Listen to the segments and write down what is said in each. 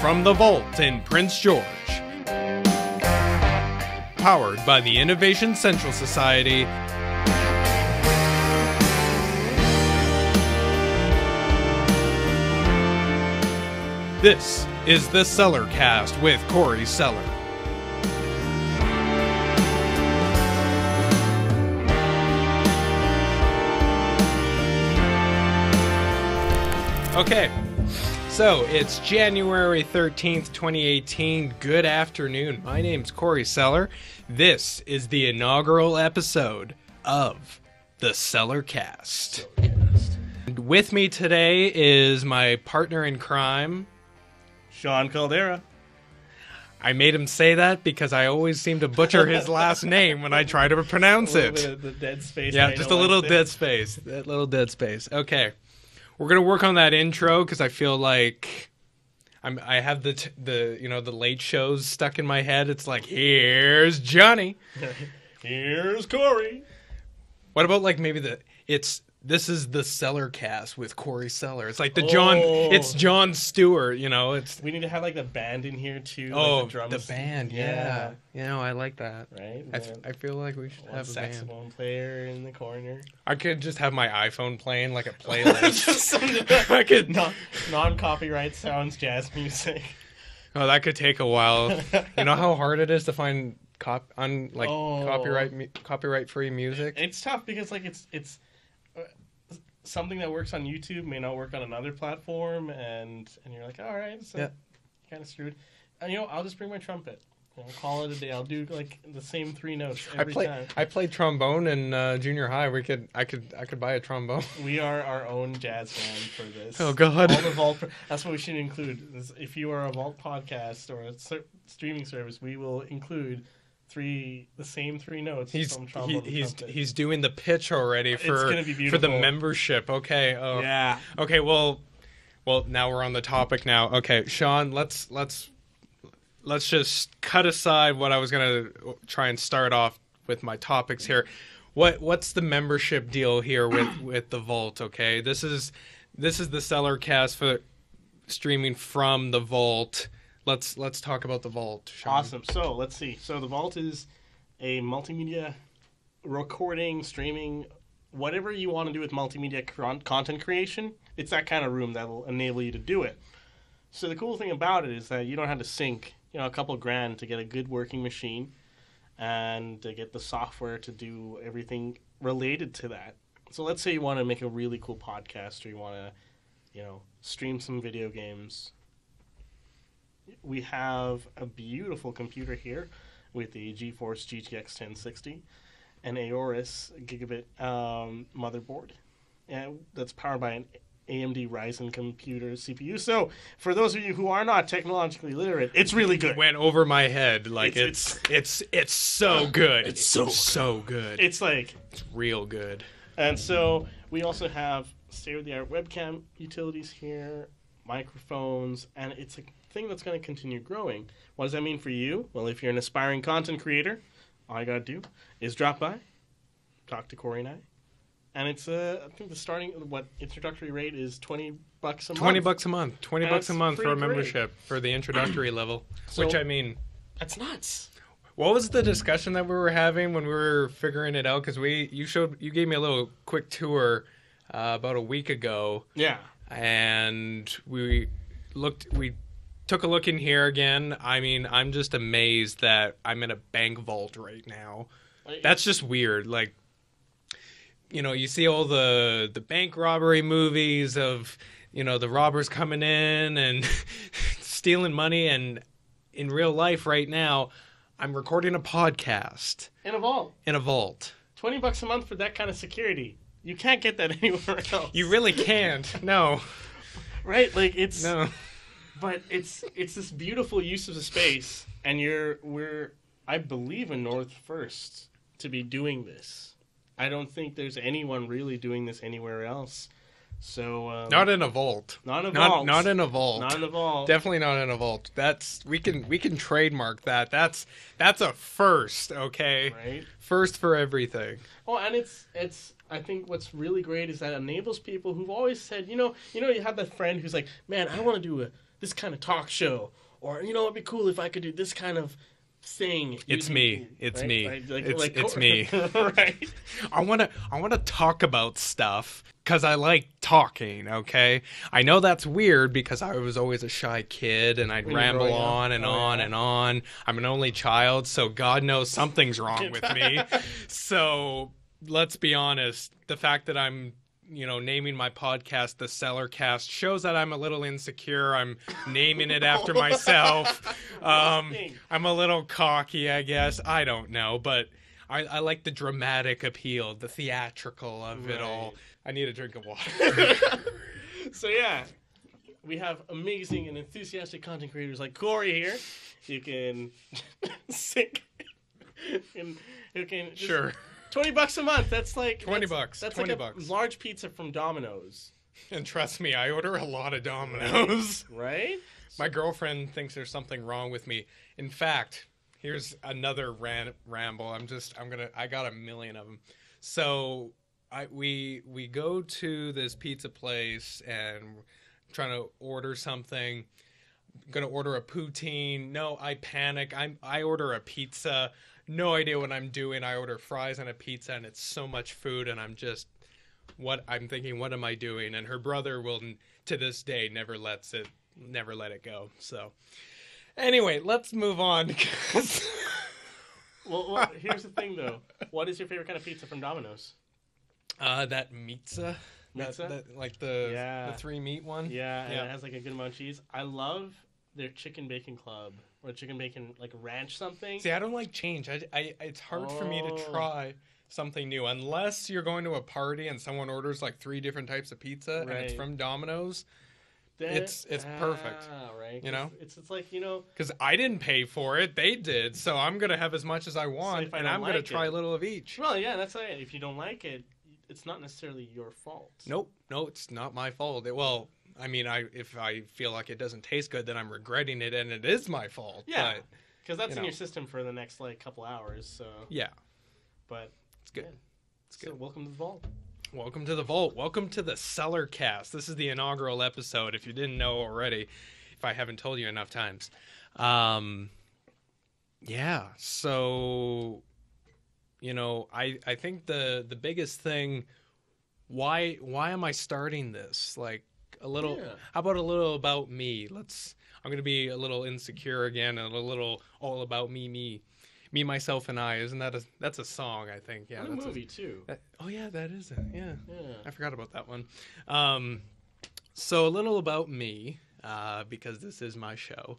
from the vault in Prince George. Powered by the Innovation Central Society. This is the Sellarcast with Corey Seller. Okay, so it's January 13th, 2018. Good afternoon. My name's Corey Seller. This is the inaugural episode of the Sellarcast. And with me today is my partner in crime, Sean Caldera. I made him say that because I always seem to butcher his last name when I try to pronounce it. A little bit of the dead space. Yeah, just a little dead space. That little dead space. Okay. We're gonna work on that intro because I feel like I have the late shows stuck in my head. It's like, here's Johnny, here's Corey. What about like maybe this is the Sellarcast with Corey Seller. It's like it's Jon Stewart. It's we need to have like the band in here too. Oh, like the drums. The band, yeah. I like that. Right. I feel like we should have a saxophone band. player in the corner. I could just have my iPhone playing like a playlist. I could non-copyright sounds, jazz music. Oh, that could take a while. You know how hard it is to find copyright-free music? It's tough because like it's something that works on YouTube may not work on another platform, and you're like, all right, so yeah, kind of screwed. And I'll just bring my trumpet. Call it a day. I'll do like the same 3 notes every time. I played trombone in junior high. I could buy a trombone. We are our own jazz band for this. Oh God! All the vault. That's what we should include. If you are a vault podcast or a streaming service, we will include the same 3 notes from trombone. He's doing the pitch already for the membership. Okay. Oh. Yeah. Okay. Well, now we're on the topic now. Okay, Sean, let's just cut aside what I was gonna try and start off with my topics here. What's the membership deal here with the Vault? Okay, this is the Sellarcast for streaming from the Vault. Let's talk about the Vault, Sean. Awesome. So let's see. So the Vault is a multimedia recording, streaming, whatever you want to do with multimedia content creation. It's that kind of room that will enable you to do it. So the cool thing about it is that you don't have to sink a couple $grand to get a good working machine and to get the software to do everything related to that. So let's say you want to make a really cool podcast, or you want to, stream some video games. We have a beautiful computer here with the GeForce GTX 1060, an Aorus gigabit motherboard, and that's powered by an AMD Ryzen computer CPU. So for those of you who are not technologically literate, it's really good. It went over my head. Like it's so good. It's so good. It's real good. And so we also have state-of-the-art webcam utilities here, microphones, and it's a thing that's going to continue growing. What does that mean for you? Well, if you're an aspiring content creator, all you got to do is drop by, talk to Corey and I. And it's I think the introductory rate is $20 a month. $20 a month. $20 a month for a membership for the introductory level. So, which, I mean, that's nuts. What was the discussion that we were having when we were figuring it out? Because you gave me a little quick tour about a week ago. Yeah. And we took a look in here again. I mean, I'm just amazed that I'm in a bank vault right now. That's just weird. Like, you see all the bank robbery movies of, the robbers coming in and stealing money. And in real life right now, I'm recording a podcast. In a vault. $20 a month for that kind of security. You can't get that anywhere else. You really can't. No. Right? Like, it's... No. But it's this beautiful use of the space. And I believe, in North First to be doing this. I don't think there's anyone really doing this anywhere else. So not in a vault. Not in a vault. Not in a vault. Not in a vault. Definitely not in a vault. We can trademark that. That's a first, okay? Right. First for everything. Oh, and it's I think what's really great is that it enables people who've always said, you have that friend who's like, man, I want to do this kind of talk show, or you know, it'd be cool if I could do this kind of thing. It's me. It's right? me. Right? It's me. Right. I wanna talk about stuff because I like talking. Okay, I know that's weird because I was always a shy kid and I'd ramble on and on and on. I'm an only child, so God knows something's wrong with me. So let's be honest. The fact that I'm naming my podcast the Sellarcast shows that I'm a little insecure. I'm naming it after myself. I'm a little cocky, I guess. I don't know, but I like the dramatic appeal, the theatrical of it all. I need a drink of water. So yeah, we have amazing and enthusiastic content creators like Corey here. You can sink and you can just, sure. $20 a month. That's like $20. That's $20. like a large pizza from Domino's. And trust me, I order a lot of Domino's. Right? My girlfriend thinks there's something wrong with me. In fact, here's another ramble. I got a million of them. So we go to this pizza place and I'm trying to order something. I'm gonna order a poutine. No, I panic. I order a pizza. No idea what I'm doing. I order fries and a pizza, and it's so much food, and I'm thinking, what am I doing? And her brother will, to this day, never let it go. So, anyway, let's move on. Well, here's the thing, though. What is your favorite kind of pizza from Domino's? That pizza. Pizza? Like the 3 meat one. Yeah, and it has like a good amount of cheese. I love their chicken bacon club or chicken bacon like ranch something. See, I don't like change. It's hard for me to try something new unless you're going to a party and someone orders like 3 different types of pizza and it's from Domino's. It's perfect. Right. You know, it's like because I didn't pay for it; they did. So I'm gonna have as much as I want, and I'm gonna try a little of each. Well, yeah, that's it. If you don't like it, it's not necessarily your fault. Nope, no, it's not my fault. Well, I mean, if I feel like it doesn't taste good, then I'm regretting it, and it is my fault. Yeah, because that's in your system for the next couple hours. So yeah, but it's good. Yeah. It's good. So welcome to the vault. Welcome to the vault. Welcome to the Sellarcast. This is the inaugural episode. If you didn't know already, if I haven't told you enough times, yeah. So I think the biggest thing. Why am I starting this? Like a little. Yeah. How about a little about me? I'm gonna be a little insecure again, and a little all about me, myself, and I. Isn't that's a song? I think. Yeah, that's a movie too. Oh yeah, that is it. Yeah. I forgot about that one. So a little about me, because this is my show.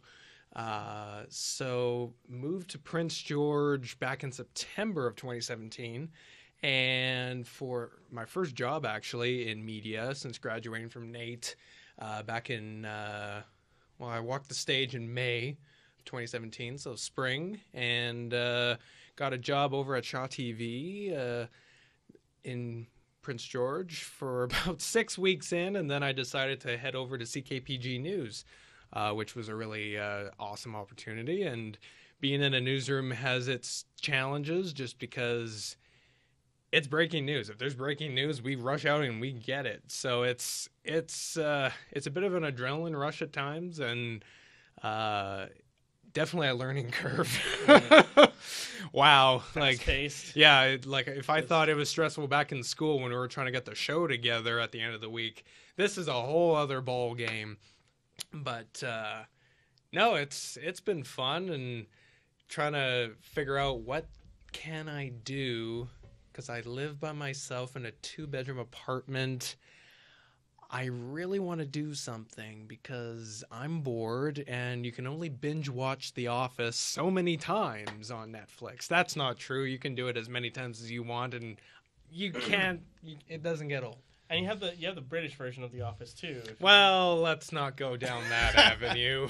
So moved to Prince George back in September of 2017. And for my first job, actually, in media since graduating from NAIT back in, I walked the stage in May of 2017, so spring, and got a job over at Shaw TV in Prince George for about 6 weeks in, and then I decided to head over to CKPG News, which was a really awesome opportunity. And being in a newsroom has its challenges just because it's breaking news. If there's breaking news, we rush out and we get it. So it's a bit of an adrenaline rush at times, and definitely a learning curve. Wow, fast-paced. Yeah, if I thought it was stressful back in school when we were trying to get the show together at the end of the week, this is a whole other ball game. But no, it's been fun and trying to figure out what can I do. Because I live by myself in a 2-bedroom apartment. I really want to do something because I'm bored and you can only binge watch The Office so many times on Netflix. That's not true. You can do it as many times as you want, and you can't. It doesn't get old. And you have the British version of The Office too. Well, let's not go down that avenue.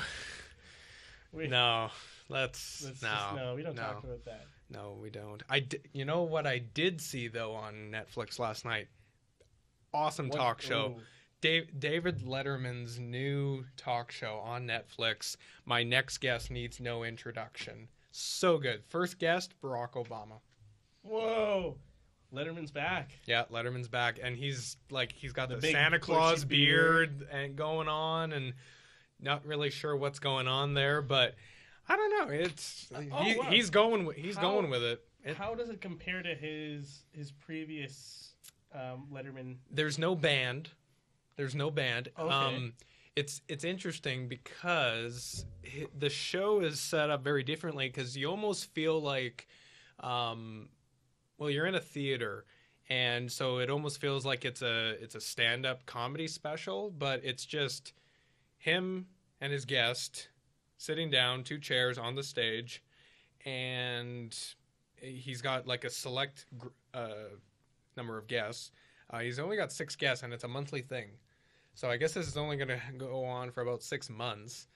No, we don't talk about that. No, we don't. You know what I did see, though, on Netflix last night? Awesome talk show. David Letterman's new talk show on Netflix. My Next Guest Needs No Introduction. So good. First guest, Barack Obama. Whoa. Letterman's back. Yeah, Letterman's back. And he's got the Santa Claus beard and going on. And Not really sure what's going on there, but I don't know. It's wow. he's going with it. How does it compare to his previous Letterman? There's no band. Okay. It's interesting because the show is set up very differently because you almost feel like, you're in a theater, and so it almost feels like it's a stand-up comedy special, but it's just him and his guest sitting down, 2 chairs on the stage, and he's got like a select number of guests. He's only got 6 guests, and it's a monthly thing. So I guess this is only going to go on for about 6 months.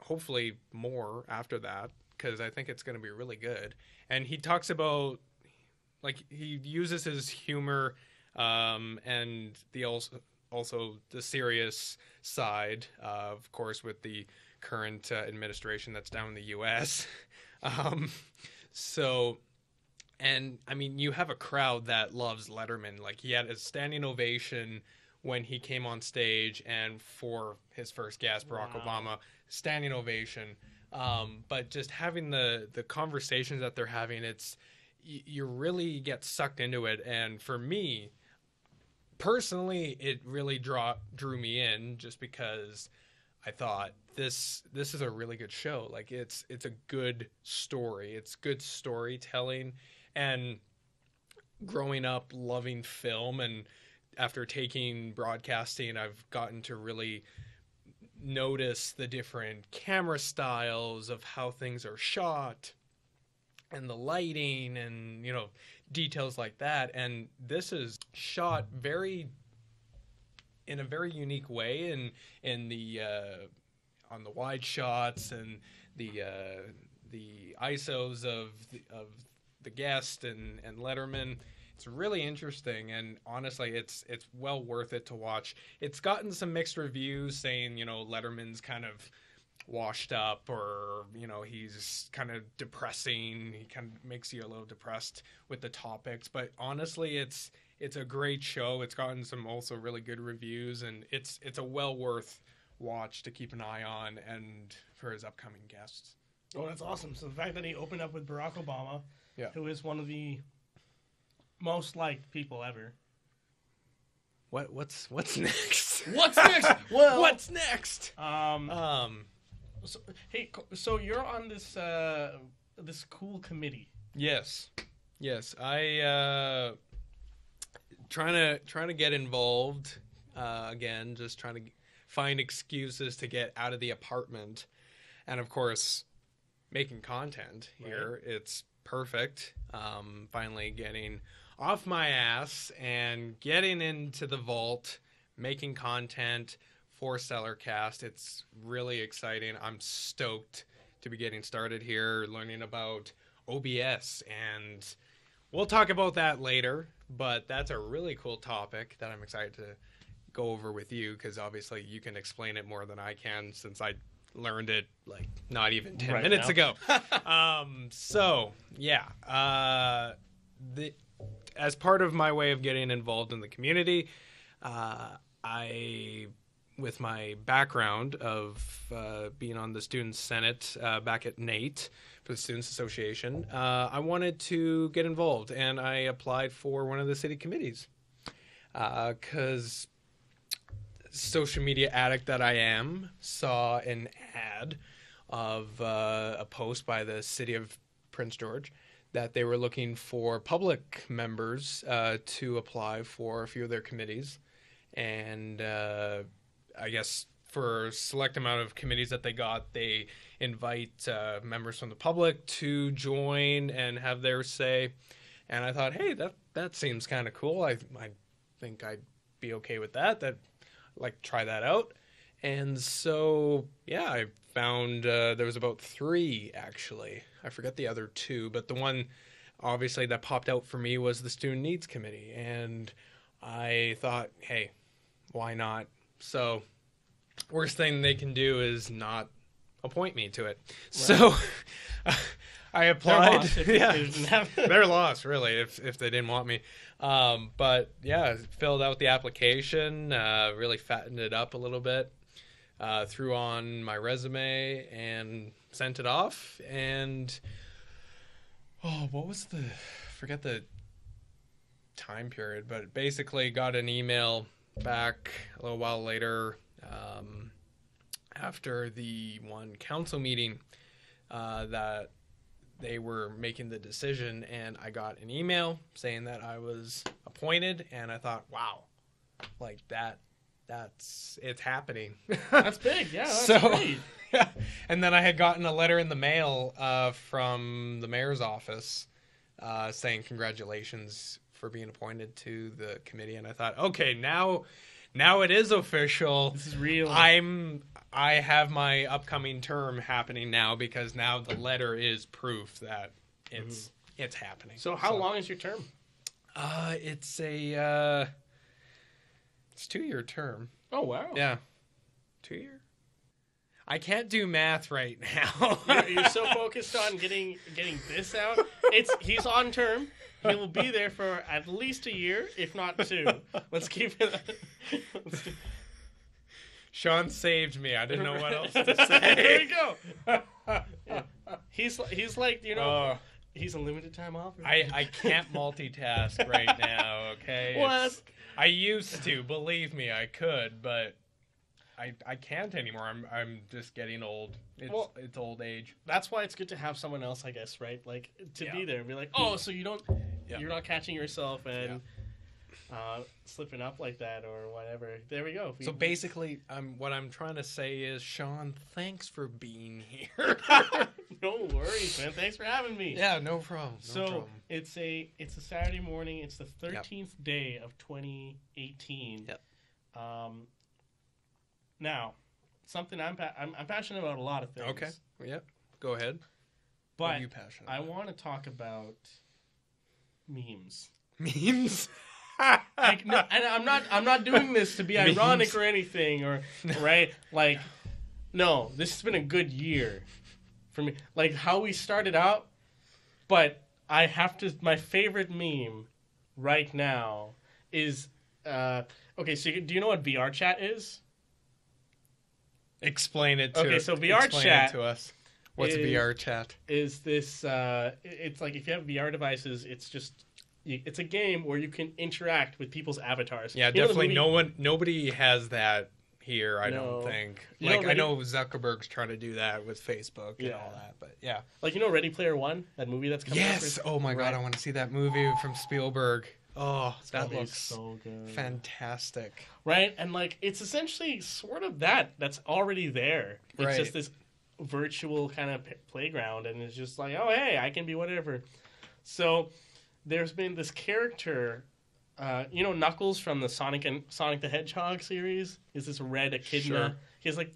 Hopefully more after that, because I think it's going to be really good. And he talks about, like, he uses his humor and the also the serious side, of course, with the current administration that's down in the U.S. And I mean, you have a crowd that loves Letterman. Like, he had a standing ovation when he came on stage, and for his first guest, Barack Obama, standing ovation. But just having the conversations that they're having, you really get sucked into it. And for me, personally, it really drew me in, just because I thought this is a really good show. Like, it's a good story. It's good storytelling. And growing up loving film, and after taking broadcasting, I've gotten to really notice the different camera styles of how things are shot and the lighting and, details like that. And this is shot in a very unique way, in the on the wide shots and the ISOs of the guest and Letterman. It's really interesting, and honestly, it's well worth it to watch. It's gotten some mixed reviews saying, Letterman's kind of washed up, or, he's kind of depressing. He kind of makes you a little depressed with the topics. But honestly, it's a great show. It's gotten some also really good reviews, and it's a well worth watch to keep an eye on, and for his upcoming guests. Oh, that's awesome. So the fact that he opened up with Barack Obama, yeah, who is one of the most liked people ever. What's next? What's next? Well, what's next? So you're on this this cool committee. Yes. I trying to get involved again. Just trying to find excuses to get out of the apartment, and of course, making content here. Right. It's perfect. Finally getting off my ass and getting into the vault, making content for Sellarcast. It's really exciting. I'm stoked to be getting started here, learning about OBS, and we'll talk about that later, but that's a really cool topic that I'm excited to go over with you, because obviously you can explain it more than I can, since I learned it like not even 10 minutes ago. As part of my way of getting involved in the community, I, with my background of being on the Student Senate back at NATE for the Students Association, I wanted to get involved, and I applied for one of the city committees because social media addict that I am, saw an ad of a post by the city of Prince George that they were looking for public members to apply for a few of their committees. And I guess for a select amount of committees that they got, they invite members from the public to join and have their say. And I thought, hey, that seems kind of cool. I think I'd be okay with that. Like, try that out. And so, yeah, I found there was about 3, actually. I forget the other 2, but the one, obviously, that popped out for me was the Student Needs Committee. And I thought, hey, why not? So, worst thing they can do is not appoint me to it. Right. So, I applied. Their loss, really, if they didn't want me. But yeah, filled out the application, really fattened it up a little bit, threw on my resume and sent it off. And forget the time period, but basically got an email back a little while later after the one council meeting that they were making the decision, and I got an email saying that I was appointed, and I thought, wow, like it's happening. That's big. Yeah, that's great. Yeah. And then I had gotten a letter in the mail from the mayor's office saying congratulations for being appointed to the committee, and I thought, okay, now it is official. This is real. I have my upcoming term happening now, because now the letter is proof that it's happening. So how long is your term? It's a 2-year term. Oh wow. Yeah. 2-year. I can't do math right now. You're so focused on getting this out. He's on term. He will be there for at least a year, if not 2. Let's keep it. Shawn saved me. I didn't know what else to say. There we go. Yeah. He's like, he's a limited time offer. I can't multitask right now, okay? What? I used to, believe me, I could, but I can't anymore. I'm just getting old. It's old age. That's why it's good to have someone else, I guess, right? Like to be there and be like, oh, so you're not catching yourself and slipping up like that or whatever. There we go. So basically, what I'm trying to say is, Shawn, thanks for being here. No worries, man. Thanks for having me. Yeah, no problem. It's a Saturday morning. It's the 13th day of 2018. Yep. Now, something I'm passionate about a lot of things. Okay. Yep. Go ahead. But what are you passionate about? I want to talk about memes. Memes? Like, no, and I'm not doing this to be ironic or anything, or right? Like, no, this has been a good year for me. Like how we started out, but I have to. My favorite meme right now is okay. So do you know what VR chat is? Explain it to Okay, so VR chat to us. What's VR chat? Is this? It's like if you have VR devices, it's a game where you can interact with people's avatars. Yeah, definitely. Nobody has that here. I don't think. Like I know Zuckerberg's trying to do that with Facebook and all that, but yeah. Like Ready Player One, that movie that's coming. Yes. Oh my God, I want to see that movie from Spielberg. Oh, that looks so good. Fantastic. Right, and like it's essentially sort of that's already there. It's just this virtual kind of playground, and it's just like, oh hey, I can be whatever. So there's been this character, Knuckles from the Sonic the Hedgehog series is this red echidna. He's like,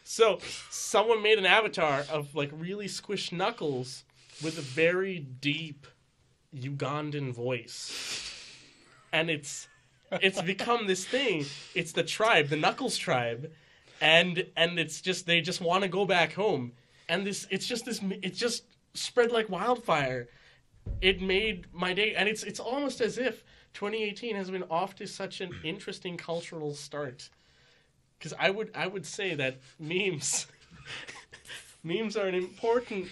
so someone made an avatar of like really squished Knuckles with a very deep Ugandan voice, and it's become this thing. It's the tribe, the Knuckles tribe, and it's just they just want to go back home, and it just spread like wildfire. It made my day, and it's almost as if 2018 has been off to such an interesting cultural start. Because I would say that memes are an important,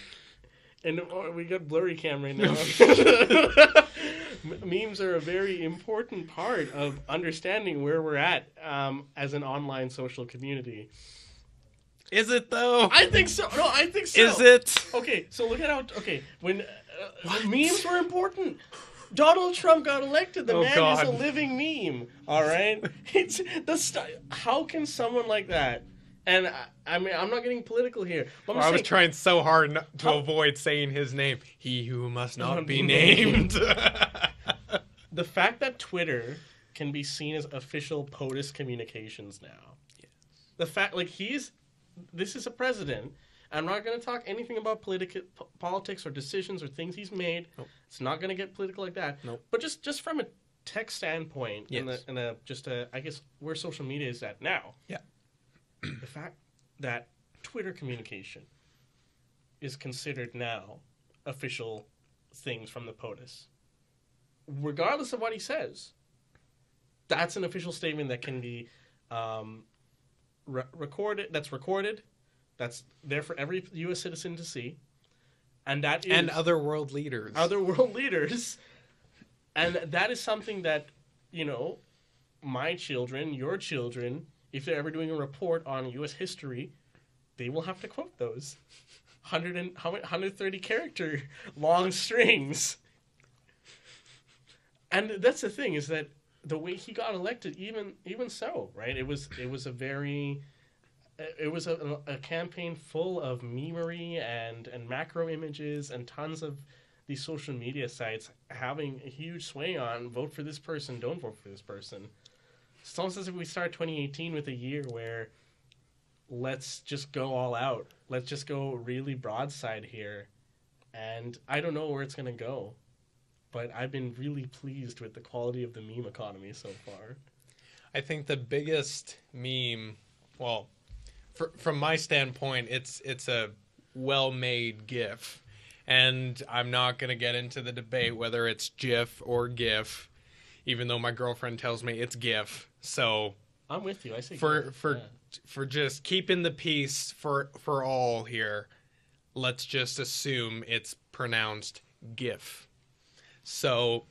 and we got blurry cam right now. Memes are a very important part of understanding where we're at as an online social community. Is it though? I think so. No, I think so. Is it? Okay, so look at how. Okay, when memes were important. Donald Trump got elected. The man is a living meme. All right, it's how can someone like that? And I mean, I'm not getting political here. But I was trying so hard to avoid saying his name. He who must not be named. The fact that Twitter can be seen as official POTUS communications now. Yes. The fact, like, this is a president. I'm not going to talk anything about politics or decisions or things he's made. Nope. It's not going to get political like that. Nope. But just from a tech standpoint, yes. I guess where social media is at now. Yeah. The fact that Twitter communication is considered now official things from the POTUS, regardless of what he says, that's an official statement that can be recorded. That's there for every U.S. citizen to see, and that is And other world leaders. Other world leaders, and that is something that my children, your children, if they're ever doing a report on U.S. history, they will have to quote those 130 character long strings. And that's the thing, is that the way he got elected, even so, right? It was a campaign full of memery and macro images and tons of these social media sites having a huge sway on vote for this person, don't vote for this person. It's almost as if we start 2018 with a year where let's just go all out. Let's just go really broadside here. And I don't know where it's going to go, but I've been really pleased with the quality of the meme economy so far. I think the biggest meme, well, from my standpoint, it's a well-made GIF. And I'm not going to get into the debate whether it's GIF or GIF, even though my girlfriend tells me it's GIF. So I'm with you. I say for just keeping the peace for all here, let's just assume it's pronounced GIF. So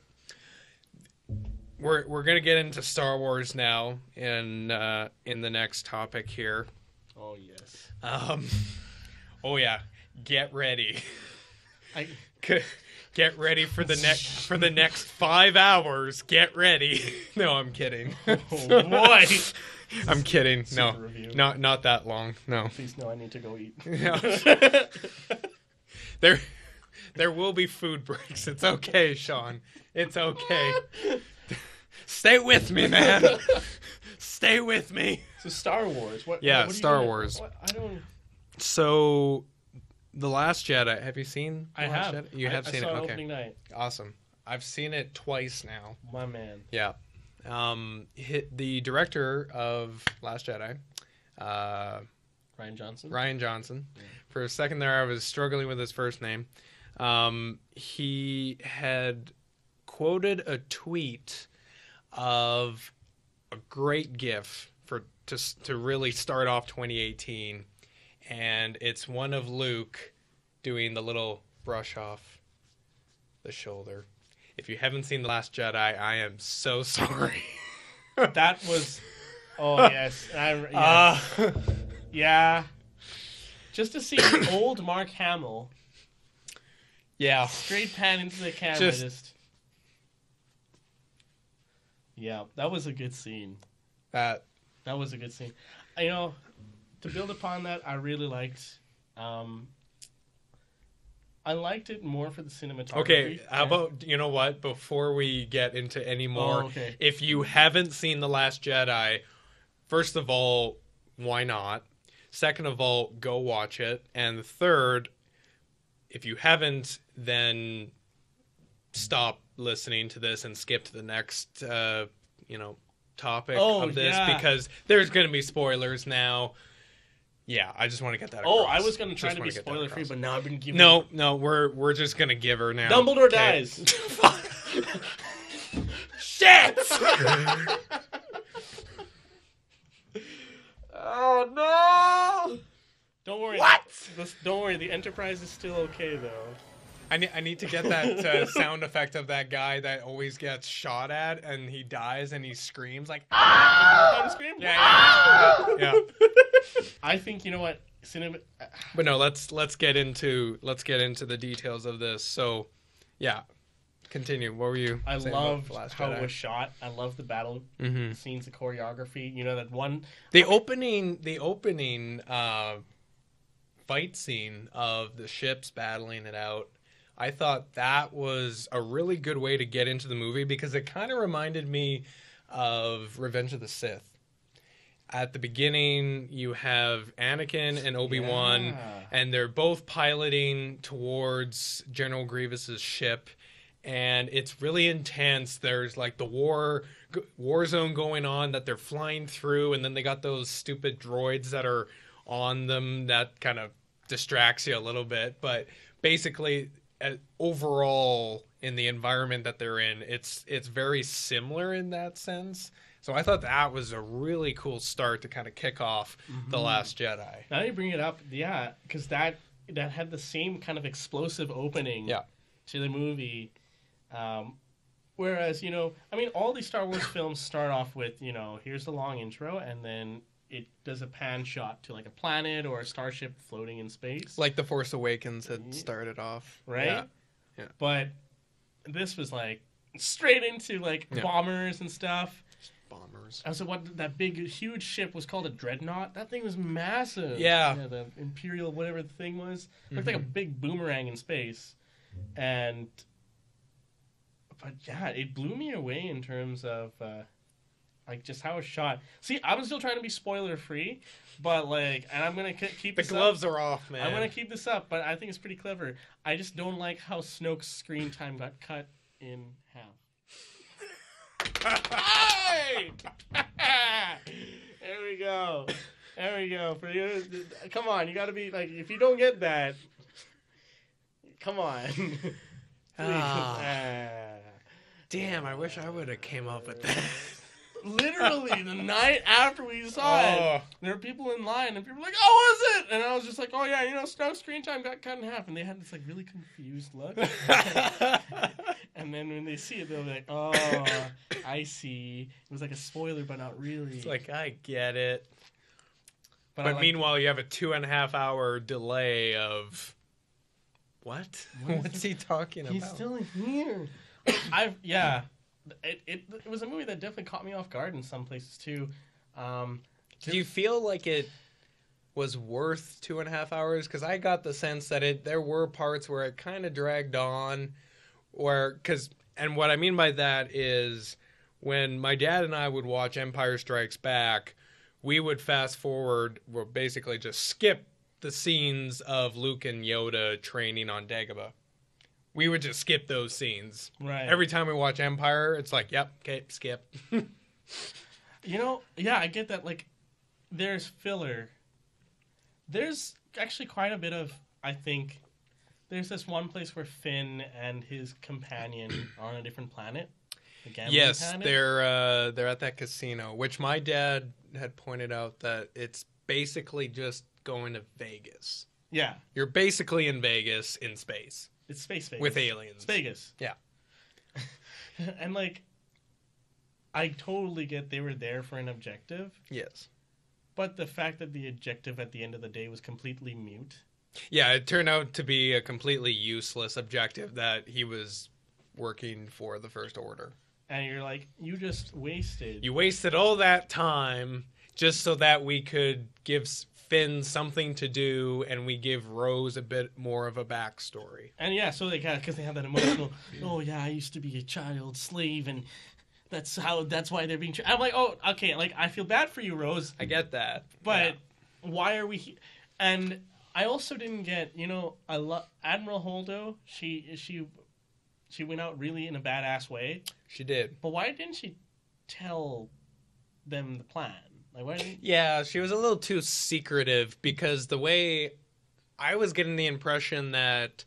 we're going to get into Star Wars now in the next topic here. Oh yes. Oh yeah. Get ready. Get ready for the next 5 hours. Get ready. No, I'm kidding. Oh boy. I'm kidding. Super No, review. not that long. No. Please no, I need to go eat. No. There will be food breaks. It's okay, Shawn. It's okay. Stay with me, man. Stay with me. So Star Wars. What Star Wars. I don't. So, The Last Jedi. Have you seen? I have. Jedi? You have seen I saw it. Okay. Opening night. Awesome. I've seen it twice now. My man. Yeah. The director of Last Jedi, Ryan Johnson. Yeah. For a second there, I was struggling with his first name. He had quoted a tweet of a great GIF to really start off 2018, and it's one of Luke doing the little brush off the shoulder. If you haven't seen The Last Jedi, I am so sorry. That was... Oh, yes. Yeah. Just to see old Mark Hamill. Yeah. Straight pan into the camera. Yeah, that was a good scene. That was a good scene. To build upon that, I really liked... I liked it more for the cinematography. Okay, how about, you know what, before we get into any more, if you haven't seen The Last Jedi, first of all, why not? Second of all, go watch it. And third, if you haven't, then stop listening to this and skip to the next, topic of this, because there's going to be spoilers now. Yeah, I just want to get that across. I was going to try to be spoiler-free, but now I've been giving... No, we're just going to give her now. Dumbledore dies. Shit! Oh, no! Don't worry. What? Don't worry, the Enterprise is still okay, though. I need to get that sound effect of that guy that always gets shot at and he dies and he screams like, Ah! Scream? Yeah. I think, you know what, But no, let's get into the details of this. So, yeah, continue. What were you? I love how it was shot. I love the battle scenes, the choreography. You know that one. The opening fight scene of the ships battling it out. I thought that was a really good way to get into the movie because it kind of reminded me of Revenge of the Sith. At the beginning, you have Anakin and Obi-Wan, and they're both piloting towards General Grievous's ship, and it's really intense. There's like the war zone going on that they're flying through, and then they got those stupid droids that are on them that kind of distracts you a little bit. But basically, overall, in the environment that they're in, it's very similar in that sense. So I thought that was a really cool start to kind of kick off The Last Jedi. Now you bring it up, yeah, because that had the same kind of explosive opening to the movie. Whereas, all these Star Wars films start off with, here's the long intro, and then it does a pan shot to like a planet or a starship floating in space. Like The Force Awakens had started off. Right? Yeah. But this was like straight into like bombers and stuff. Bombers. So what that big, huge ship was called a dreadnought. That thing was massive. Yeah. The Imperial, whatever the thing was. Looked like a big boomerang in space. But yeah, it blew me away in terms of like just how it's shot. See, I'm still trying to be spoiler free, but like, and I'm gonna keep this the gloves up. are off, man. I'm gonna keep this up, but I think it's pretty clever. I just don't like how Snoke's screen time got cut in half. Hey! There we go. There we go. For you, come on, you got to be like, if you don't get that, come on. Damn, I wish I would have came up with that. Literally, the night after we saw it, there were people in line, and people were like, "Oh, is it?" And I was just like, "Oh yeah, Snoke's screen time got cut in half," and they had this like really confused look. And then when they see it, they'll be like, "Oh, I see." It was like a spoiler, but not really. It's like, I get it. But like, meanwhile, you have a 2.5 hour delay of what? What's he talking about? He's still here. It was a movie that definitely caught me off guard in some places too. Do you feel like it was worth 2.5 hours? Because I got the sense that there were parts where it kind of dragged on, and what I mean by that is when my dad and I would watch Empire Strikes Back, we would fast forward, or basically just skip the scenes of Luke and Yoda training on Dagobah. We would just skip those scenes. Right. Every time we watch Empire, it's like, yep, okay, skip. Yeah, I get that. Like, there's filler. There's actually quite a bit of, I think, there's this one place where Finn and his companion are on a different planet. Yes, planet. They're at that casino, which my dad had pointed out that it's basically just going to Vegas. Yeah. You're basically in Vegas in space. It's space Vegas. With aliens. It's Vegas. Yeah. And, like, I totally get they were there for an objective. Yes. But the fact that the objective at the end of the day was completely mute. Yeah, it turned out to be a completely useless objective that he was working for the First Order. And you're like, you just wasted. You wasted all that time just so that we could give Finn something to do, and we give Rose a bit more of a backstory. And yeah, so because they have that emotional, oh yeah, I used to be a child slave, and that's why they're being. I'm like, oh, okay, like I feel bad for you, Rose. I get that, but why are we? And I also didn't get, I love Admiral Holdo. She went out really in a badass way. She did, but why didn't she tell them the plan? Yeah, she was a little too secretive, because the way I was getting the impression that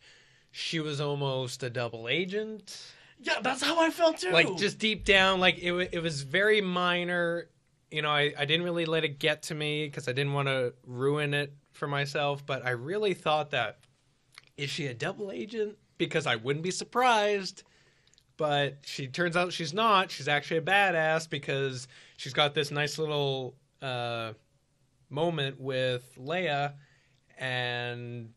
she was almost a double agent. Yeah, that's how I felt too. Like, just deep down, like, it was very minor. I didn't really let it get to me because I didn't want to ruin it for myself, but I really thought that, is she a double agent? Because I wouldn't be surprised. But she turns out she's not. She's actually a badass because she's got this nice little moment with Leia, and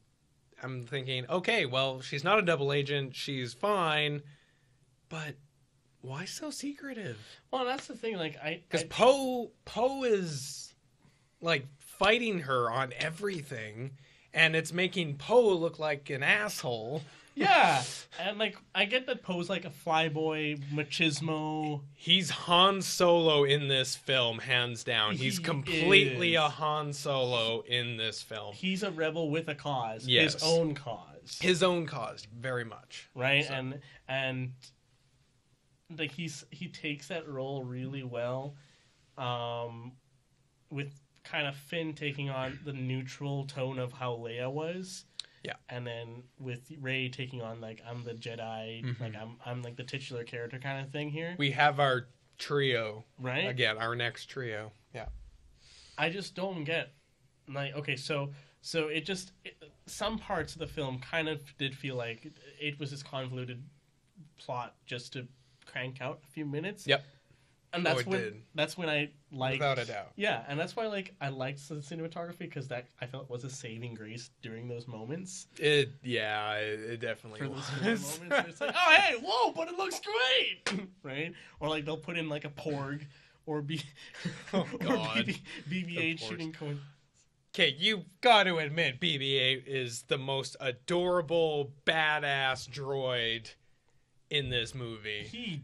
I'm thinking, okay, well, she's not a double agent. She's fine, but why so secretive? Well, that's the thing. Like, because Poe is like fighting her on everything, and it's making Poe look like an asshole. Yeah, and like I get that Poe's like a flyboy machismo. He's Han Solo in this film, hands down. He's completely a Han Solo in this film. He's a rebel with a cause. Yes. His own cause. His own cause, very much. Right, so. and like he takes that role really well, with kind of Finn taking on the neutral tone of how Leia was. Yeah, and then with Rey taking on like I'm the Jedi, like I'm like the titular character kind of thing here. We have our trio. Right? Again, our next trio. Yeah. I just don't get, like, okay, so some parts of the film kind of did feel like it was this convoluted plot just to crank out a few minutes. Yep. And that's when I liked, without a doubt. Yeah, and that's why I liked the cinematography, because that I felt was a saving grace during those moments. It definitely was. For those moments where it's like, oh hey, whoa, but it looks great, right? Or like they'll put in like a porg or BB-8 shooting coins. Okay, you've got to admit BB-8 is the most adorable, badass droid in this movie. He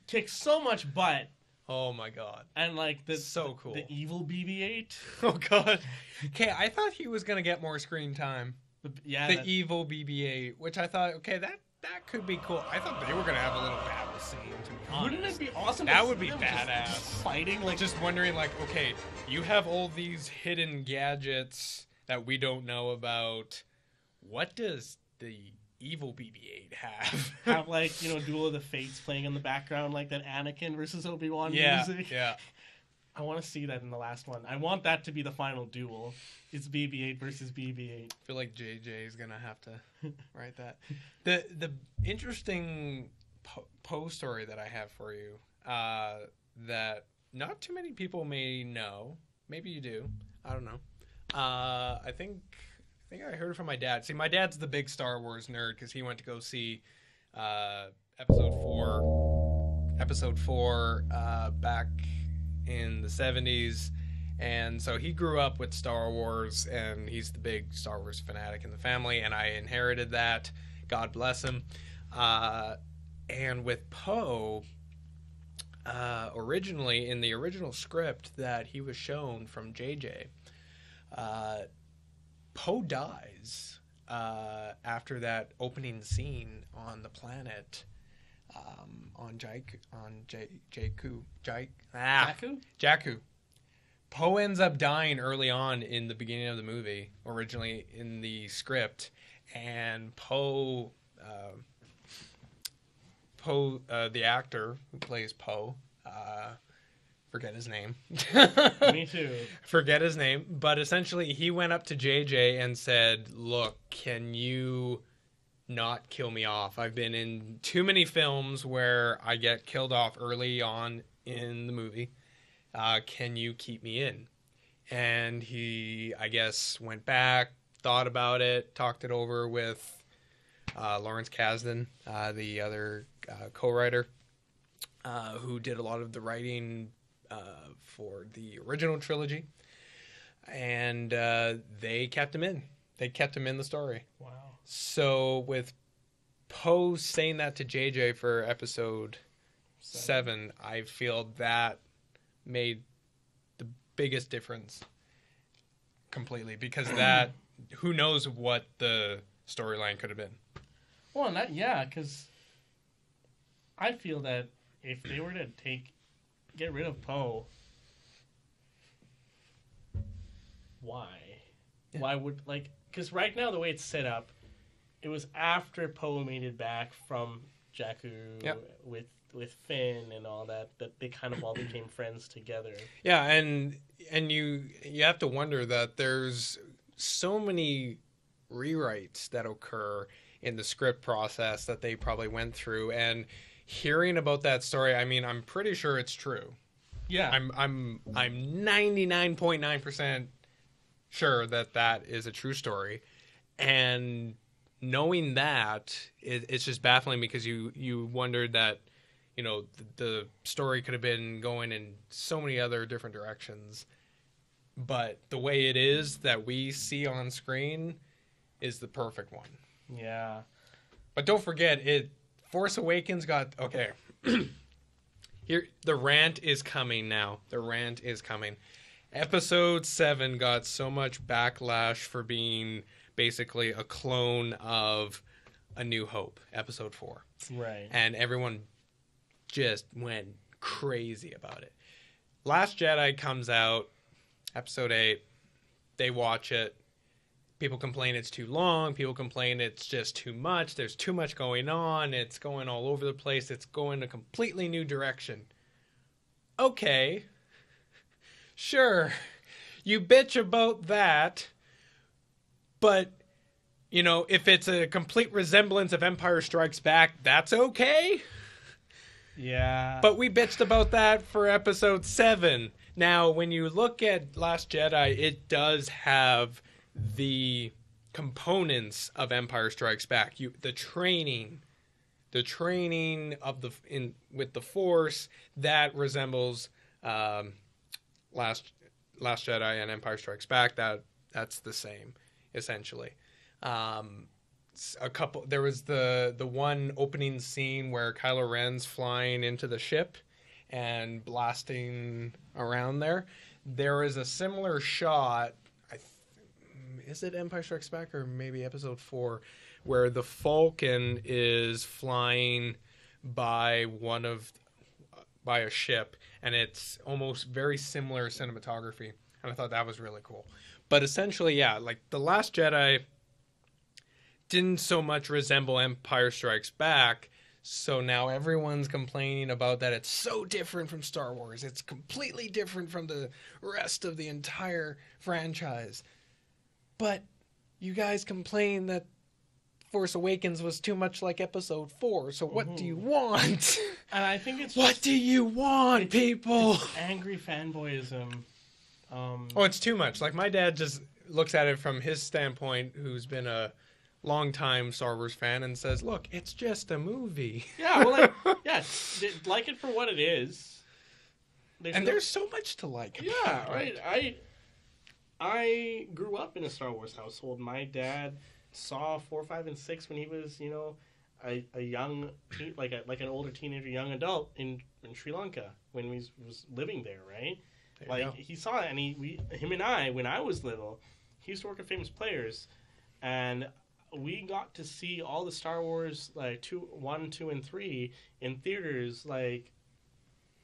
kicks so much butt. Oh my god. And like so cool. The evil BB-8. Oh god. Okay, I thought he was gonna get more screen time. The evil BB-8, which I thought, okay, that could be cool. I thought they were gonna have a little battle scene, to be honest. Wouldn't it be awesome? That would be badass. Just fighting, like, just wondering, like, okay, you have all these hidden gadgets that we don't know about. What does the evil BB-8 have like, Duel of the Fates playing in the background, like that Anakin versus Obi-Wan music? Yeah. I want to see that in the last one. I want that to be the final duel. It's BB-8 versus BB-8. I feel like JJ is gonna have to write that. The interesting Poe story that I have for you, that not too many people may know. Maybe you do. I don't know. I think I heard from my dad. See, my dad's the big Star Wars nerd because he went to go see Episode 4 back in the 70s. And so he grew up with Star Wars, and he's the big Star Wars fanatic in the family, and I inherited that. God bless him. And with Poe, originally, in the original script that he was shown from JJ, Poe dies after that opening scene on the planet on Jakku. Poe ends up dying early on in the beginning of the movie, originally in the script, and Poe, the actor who plays Poe, forget his name. Me too. Forget his name, but essentially he went up to JJ and said, "Look, can you not kill me off? I've been in too many films where I get killed off early on in the movie. Can you keep me in?" And he, I guess, went back, thought about it, talked it over with Lawrence Kasdan, the other co-writer, who did a lot of the writing for the original trilogy. And they kept him in. They kept him in the story. Wow. So with Poe saying that to JJ for episode 7, I feel that made the biggest difference completely, because that, who knows what the storyline could have been. Well, because I feel that if they were to get rid of Poe, why? Yeah. Why would, because right now the way it's set up, it was after Poe made it back from Jakku with Finn and all that they kind of all became friends together. Yeah, and you have to wonder that there's so many rewrites that occur in the script process that they probably went through, and hearing about that story, I mean, I'm pretty sure it's true. Yeah. I'm 99.9% sure that is a true story. And knowing that, it's just baffling, because you wondered that, the story could have been going in so many other different directions. But the way it is that we see on screen is the perfect one. Yeah. But don't forget, Force Awakens got... Okay. Here, the rant is coming now. The rant is coming. Episode 7 got so much backlash for being basically a clone of A New Hope, Episode 4. Right. And everyone just went crazy about it. Last Jedi comes out, Episode 8. They watch it. People complain it's too long. People complain it's just too much. There's too much going on. It's going all over the place. It's going a completely new direction. okay, sure, you bitch about that, but, you know, if it's a complete resemblance of Empire Strikes Back, that's okay. Yeah. But we bitched about that for episode 7. Now, when you look at Last Jedi, it does have the components of Empire Strikes Back. The training of with the Force that resembles Last Jedi and Empire Strikes Back. That's the same, essentially. There was the one opening scene where Kylo Ren's flying into the ship and blasting around there. There is a similar shot. Is it Empire Strikes Back or maybe episode 4, where the Falcon is flying by a ship, and it's almost very similar cinematography, and I thought that was really cool. But essentially, yeah, like The Last Jedi didn't so much resemble Empire Strikes Back, so now everyone's complaining about that it's so different from Star Wars. It's completely different from the rest of the entire franchise. But you guys complain that Force Awakens was too much like Episode 4, so what do you want? And I think it's what do you want, people? It's angry fanboyism. It's too much. Like, my dad just looks at it from his standpoint, who's been a long-time Star Wars fan, and says, look, it's just a movie. Yeah, well, like it for what it is. There's so much to like about it. Right. I grew up in a Star Wars household. My dad saw 4, 5, and 6 when he was, you know, a young, like an older teenager, young adult in Sri Lanka when he was living there, right? Like, he saw it, and him and I, when I was little, he used to work at Famous Players, and we got to see all the Star Wars, like 1, 2, and 3 in theaters, like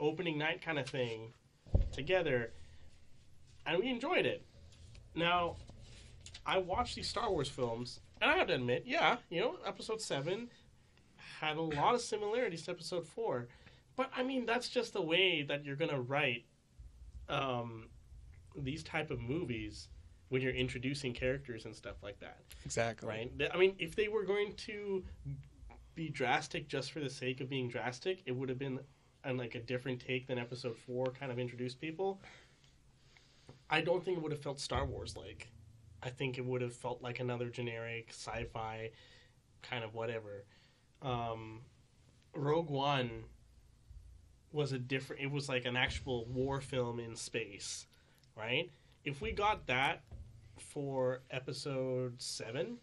opening night kind of thing, together, and we enjoyed it. Now, I watched these Star Wars films, and I have to admit, yeah, you know, Episode 7 had a lot of similarities to Episode 4, but I mean, that's just the way that you're gonna write these type of movies when you're introducing characters and stuff like that. Exactly. Right? I mean, if they were going to be drastic just for the sake of being drastic, it would have been like a different take than Episode 4 kind of introduced people. I don't think it would have felt Star Wars-like. I think it would have felt like another generic sci-fi kind of whatever. Rogue One was it was like an actual war film in space, right? If we got that for Episode 7,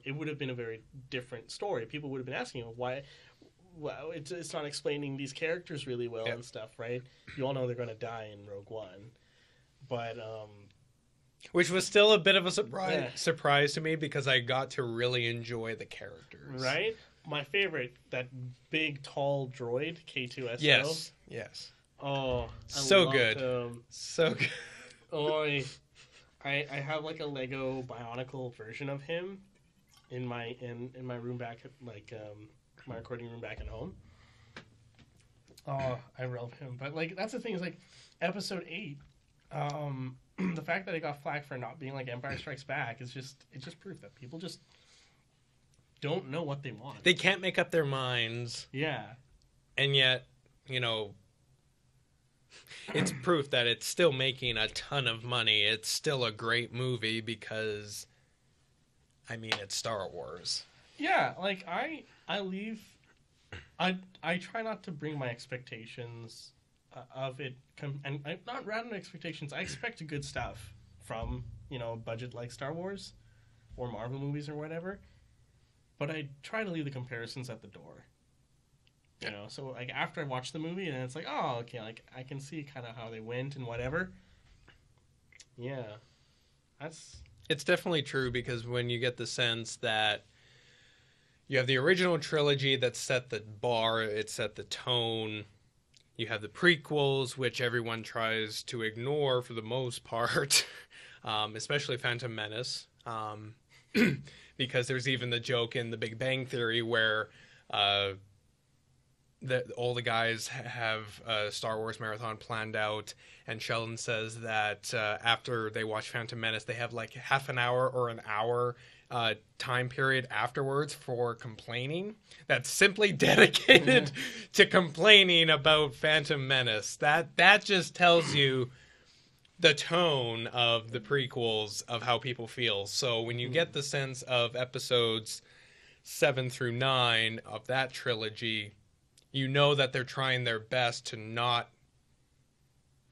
it would have been a very different story. People would have been asking, why? Well, it's not explaining these characters really well and stuff, right? You all know they're going to die in Rogue One. But which was still a bit of a surprise to me, because I got to really enjoy the characters. Right? My favorite, that big tall droid, K2SO. Yes. Oh, so good. So good. Oh, I have like a Lego Bionicle version of him in my room back at my recording room back at home. Oh, I love him. But like, that's the thing, is like Episode 8. The fact that it got flack for not being like Empire Strikes Back is just proof that people just don't know what they want. They can't make up their minds. Yeah. And yet, you know, it's proof that it's still making a ton of money. It's still a great movie because, I mean, it's Star Wars. Yeah, like I try not to bring my expectations of it, and not random expectations. I expect good stuff from, you know, budget like Star Wars or Marvel movies or whatever, but I try to leave the comparisons at the door. You know, so like after I watch the movie, and it's like, oh, okay, like I can see kind of how they went and whatever. Yeah, it's definitely true, because when you get the sense that you have the original trilogy that set the bar, it set the tone. You have the prequels, which everyone tries to ignore for the most part, especially Phantom Menace, because there's even the joke in The Big Bang Theory where all the guys have a Star Wars marathon planned out, and Sheldon says that after they watch Phantom Menace, they have like half an hour or an hour time period afterwards for complaining. That's simply dedicated to complaining about Phantom Menace. That just tells you the tone of the prequels of how people feel. So when you get the sense of episodes 7 through 9 of that trilogy, you know that they're trying their best to not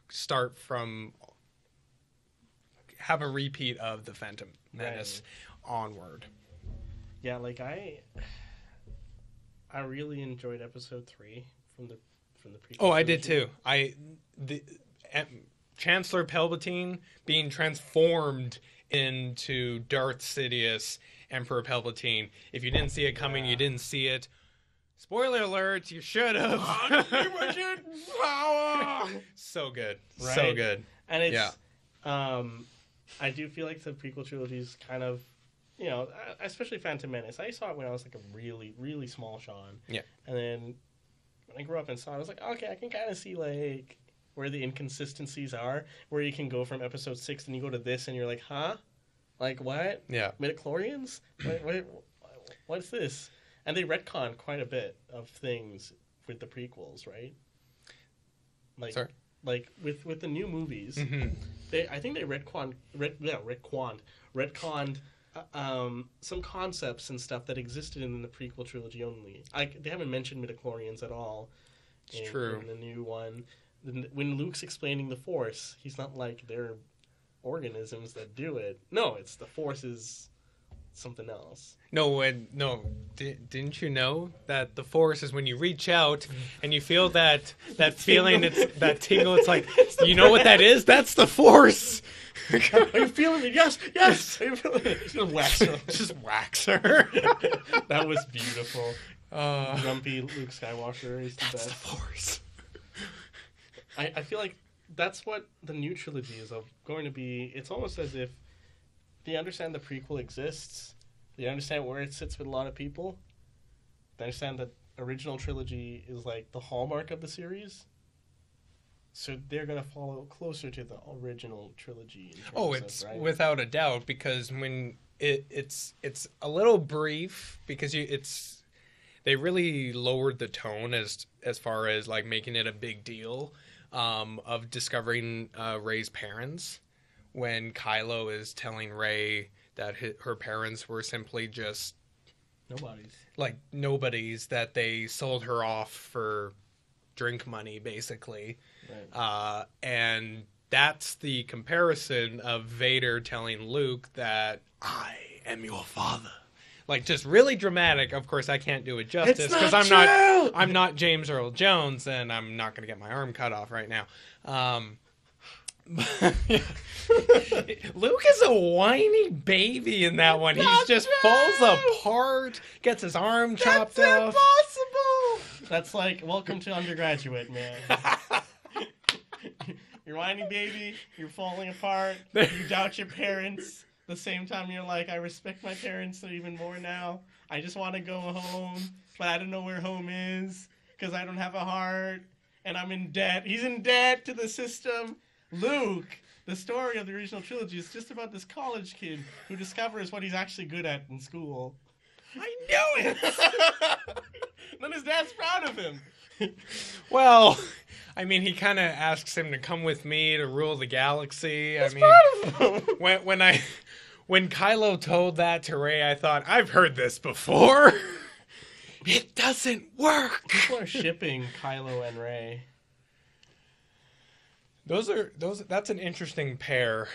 start from have a repeat of the Phantom Menace onward. Yeah, like I really enjoyed episode 3 from the prequel. Oh, I did too. Chancellor Palpatine being transformed into Darth Sidious, Emperor Palpatine. If you didn't see it coming, you didn't see it. Spoiler alert, you should have. So good. Right? So good. And it's, I do feel like the prequel trilogy is kind of, you know, especially Phantom Menace. I saw it when I was like a really, really small Shawn. Yeah. And then when I grew up and saw it, I was like, okay, I can kind of see like where the inconsistencies are, where you can go from episode 6 and you go to this and you're like, huh? Like what? Yeah. Midichlorians? What's this? And they retcon quite a bit of things with the prequels, right? Like, sorry? Like with the new movies, I think they retconned some concepts and stuff that existed in the prequel trilogy only. They haven't mentioned midichlorians at all. It's true. In the new one, when Luke's explaining the Force, he's not like they're organisms that do it. No, it's the Force is something else. Didn't you know that the Force is when you reach out and you feel that feeling, it's that tingle, it's like, you know what that is? That's the Force. Are you feeling it? Yes. Are you feeling it? Just wax her. That was beautiful. Grumpy Luke Skywalker is the best. That's the Force. I feel like that's what the new trilogy is going to be. It's almost as if they understand the prequel exists. They understand where it sits with a lot of people. They understand that original trilogy is like the hallmark of the series. So they're going to follow closer to the original trilogy. It's without a doubt, because when it's a little brief, because they really lowered the tone as far as like making it a big deal of discovering Rey's parents. When Kylo is telling Rey that her parents were simply just nobodies, that they sold her off for drink money, basically. Right. And that's the comparison of Vader telling Luke that I am your father. Like, just really dramatic. Of course, I can't do it justice because I'm not James Earl Jones, and I'm not going to get my arm cut off right now. Luke is a whiny baby in that one. He just falls apart, gets his arm chopped off. That's impossible. That's like, welcome to undergraduate, man. You're whiny baby, you're falling apart, you doubt your parents. The same time you're like, I respect my parents even more now. I just want to go home, but I don't know where home is because I don't have a heart, and I'm in debt. He's in debt to the system. Luke, the story of the original trilogy is just about this college kid who discovers what he's actually good at in school. I know it! Then his dad's proud of him. Well, I mean, he kind of asks him to come with me to rule the galaxy. He's proud of him. When Kylo told that to Rey, I thought, I've heard this before. It doesn't work. People are shipping Kylo and Rey. That's an interesting pair,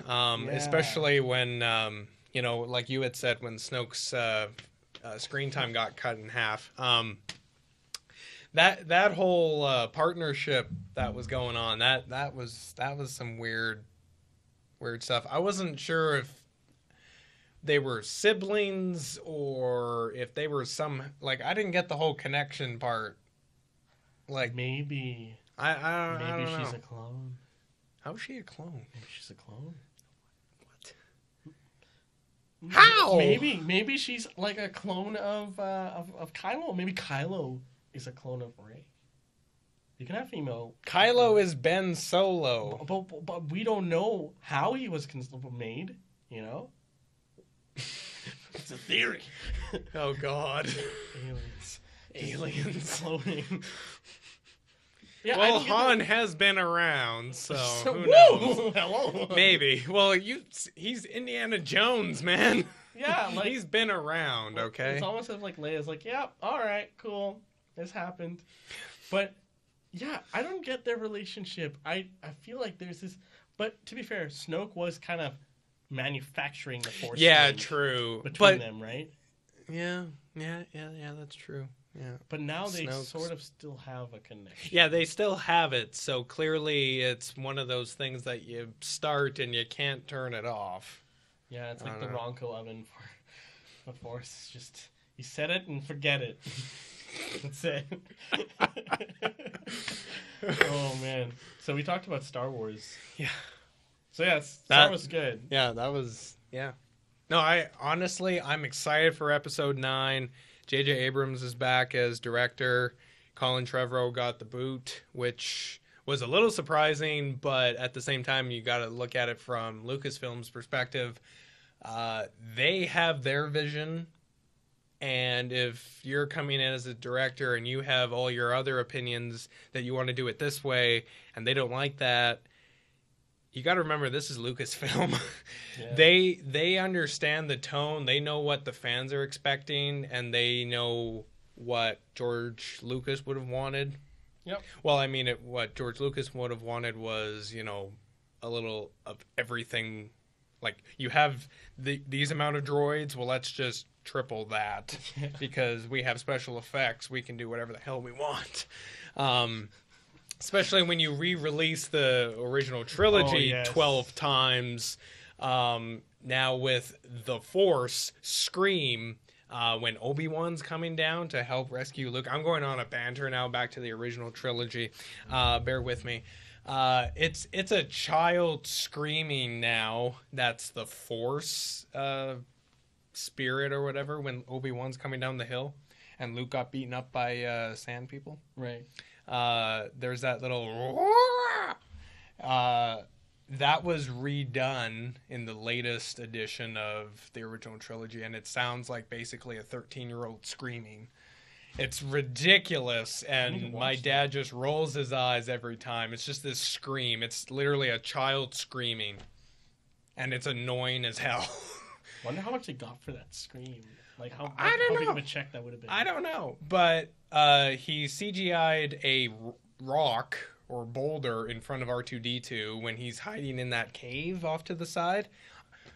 especially when like you had said, when Snoke's screen time got cut in half. That whole partnership that was going on, that was some weird stuff. I wasn't sure if they were siblings or if they were I didn't get the whole connection part. Like maybe. I don't know. Maybe she's a clone. How's she a clone? Maybe she's a clone. What? How? Maybe she's like a clone of Kylo. Maybe Kylo is a clone of Rey. You can have female. Kylo is Ben Solo. But we don't know how he was made, you know? It's a theory. Oh, God. Aliens. Cloning. Yeah, well, Han has been around, so who knows? knows? Hello. Maybe. Well, he's Indiana Jones, man. Yeah, like... he's been around, okay? It's almost as like Leia's like, yeah, all right, cool. This happened. But, yeah, I don't get their relationship. I feel like there's this... But, to be fair, Snoke was kind of manufacturing the Force. Yeah, true. Between them, right? Yeah, that's true. Yeah. But now they sort of still have a connection. Yeah, they still have it. So clearly it's one of those things that you start and you can't turn it off. Yeah, it's like the Ronco oven for the Force. It's just, you set it and forget it. That's it. Oh, man. So we talked about Star Wars. Yeah. So, yeah, Star Wars was good. Yeah, that was, yeah. No, I'm excited for Episode 9. J.J. Abrams is back as director. Colin Trevorrow got the boot, which was a little surprising, but at the same time, you got to look at it from Lucasfilm's perspective. They have their vision, and if you're coming in as a director and you have all your other opinions that you want to do it this way, and they don't like that, you got to remember this is Lucasfilm. Yeah. They understand the tone. They know what the fans are expecting, and they know what George Lucas would have wanted. Yep. Well, I mean, what George Lucas would have wanted was, you know, a little of everything. Like, you have these amount of droids. Well, let's just triple that because we have special effects. We can do whatever the hell we want. Especially when you re-release the original trilogy 12 times. Now with the Force, Scream, when Obi-Wan's coming down to help rescue Luke. I'm going on a banter now back to the original trilogy. Bear with me. It's a child screaming now. That's the Force spirit or whatever when Obi-Wan's coming down the hill and Luke got beaten up by sand people. Right. There's that little that was redone in the latest edition of the original trilogy, and it sounds like basically a 13-year-old screaming. It's ridiculous, and my dad just rolls his eyes every time. It's just this scream. It's literally a child screaming, and it's annoying as hell. Wonder how much they got for that scream. Like how big of a check that would have been. I don't know, but he CGI'd a rock or boulder in front of R2-D2 when he's hiding in that cave off to the side.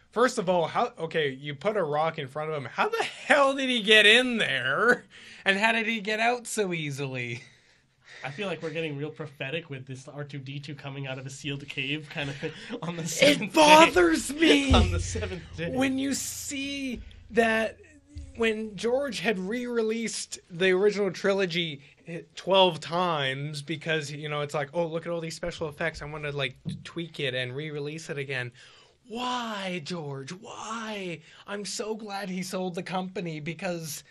First of all, you put a rock in front of him. How the hell did he get in there? And how did he get out so easily? I feel like we're getting real prophetic with this R2-D2 coming out of a sealed cave kind of thing on the 7th day. It bothers me! On the 7th day. When you see that when George had re-released the original trilogy 12 times because, you know, it's like, oh, look at all these special effects. I want to, like, tweak it and re-release it again. Why, George? Why? I'm so glad he sold the company because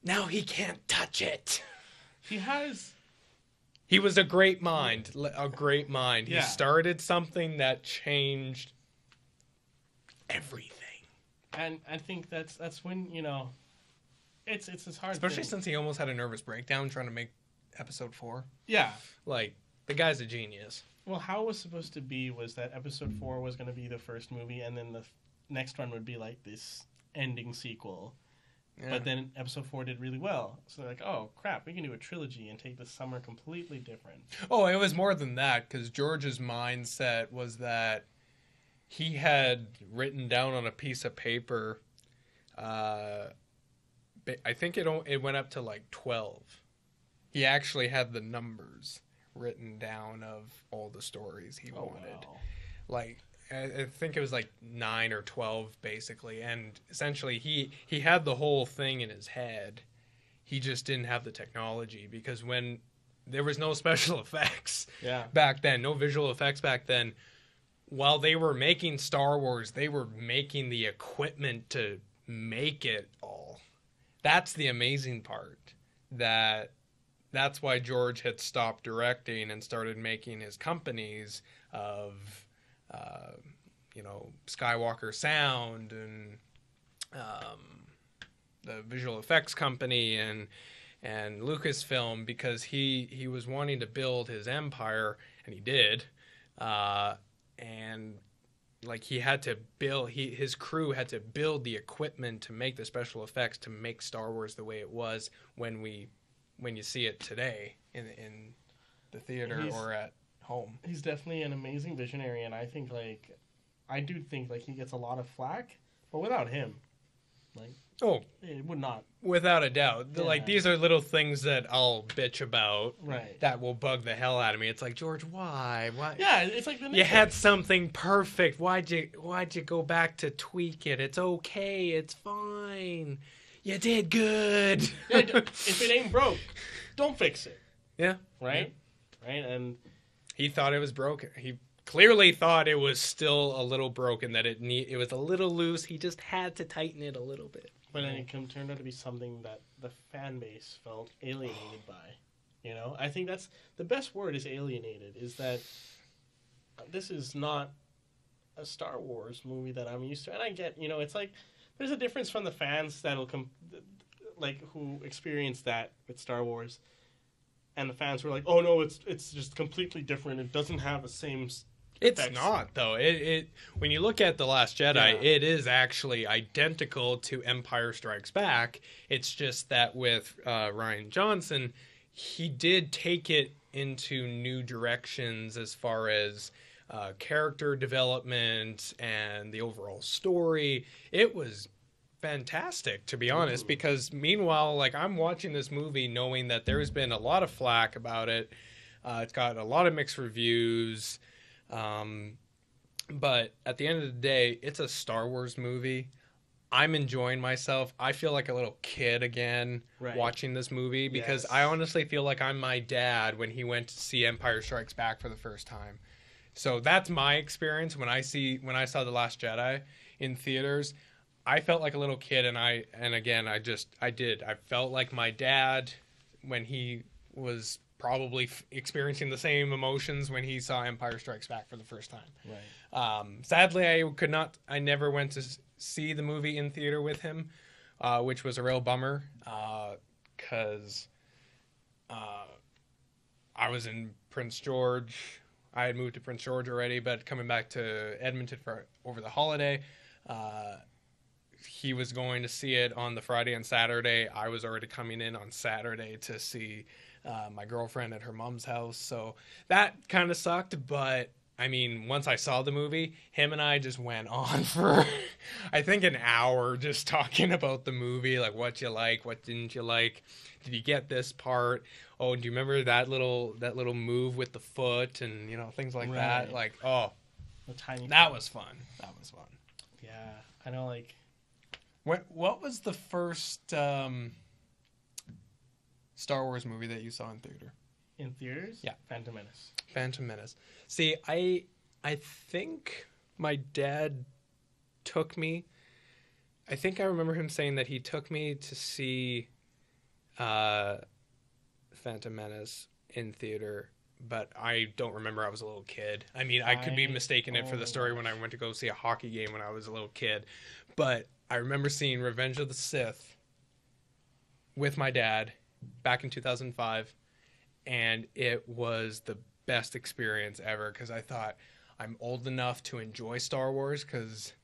now he can't touch it. He was a great mind. A great mind. Yeah. He started something that changed everything. And I think that's when, you know, it's hard. Especially since he almost had a nervous breakdown trying to make episode 4. Yeah. Like, the guy's a genius. Well, how it was supposed to be was that episode 4 was going to be the first movie, and then the next one would be like this ending sequel. Yeah. But then episode 4 did really well. So they're like, oh, crap, we can do a trilogy and take the summer completely different. Oh, it was more than that, because George's mindset was that he had written down on a piece of paper, I think it went up to like 12. He actually had the numbers written down of all the stories he wanted. Wow. Like, I think it was like 9 or 12 basically, and essentially he had the whole thing in his head. He just didn't have the technology because when there was no special effects back then, no visual effects back then, while they were making Star Wars, they were making the equipment to make it all. That's the amazing part, that that's why George had stopped directing and started making his companies of, Skywalker Sound and the visual effects company and Lucasfilm, because he was wanting to build his empire, and he did, and like he had to build, his crew had to build the equipment to make the special effects to make Star Wars the way it was when you see it today in the theater or at home. He's definitely an amazing visionary, and I do think he gets a lot of flack, but without him, it would not. Without a doubt. Yeah. These are little things that I'll bitch about. Right. That will bug the hell out of me. It's like, George, why? Yeah, it's like you had something perfect. Why'd you go back to tweak it? It's okay. It's fine. You did good. Yeah, if it ain't broke, don't fix it. Yeah. Right? Yeah. Right? And he thought it was broken. He clearly thought it was still a little broken, that it was a little loose. He just had to tighten it a little bit. But then it turned out to be something that the fan base felt alienated by. I think that's the best word, is alienated, is that this is not a Star Wars movie that I'm used to. And I get, it's like there's a difference from the fans that'll come, who experience that with Star Wars, and the fans who are like, oh no, it's just completely different. It doesn't have the same. It's not, though. It when you look at The Last Jedi, it is actually identical to Empire Strikes Back. It's just that with Rian Johnson, he did take it into new directions as far as character development and the overall story. It was fantastic, to be honest, because meanwhile, I'm watching this movie knowing that there's been a lot of flack about it. It's got a lot of mixed reviews. But at the end of the day, it's a Star Wars movie. I'm enjoying myself. I feel like a little kid again watching this movie, because I honestly feel like I'm my dad when he went to see Empire Strikes Back for the first time. So that's my experience when I saw The Last Jedi in theaters. I felt like a little kid, and I felt like my dad when he was probably experiencing the same emotions when he saw Empire Strikes Back for the first time. Right. Sadly, I never went to see the movie in theater with him, which was a real bummer, because I was in Prince George. I had moved to Prince George already, but coming back to Edmonton over the holiday, he was going to see it on the Friday and Saturday. I was already coming in on Saturday to see my girlfriend at her mom's house. So that kind of sucked. But, once I saw the movie, him and I just went on for, I think, an hour just talking about the movie. Like, what you like, what didn't you like? Did you get this part? Oh, do you remember that little move with the foot and, things like that? The tiny that was fun. That was fun. Yeah. I know, What was the first Star Wars movie that you saw in theater? In theaters? Yeah. Phantom Menace. Phantom Menace. See, I think my dad took me. I think I remember him saying that he took me to see Phantom Menace in theater, but I don't remember. I was a little kid. I could be mistaken it for the story when I went to go see a hockey game when I was a little kid. But I remember seeing Revenge of the Sith with my dad back in 2005, and it was the best experience ever, because I thought, I'm old enough to enjoy Star Wars, because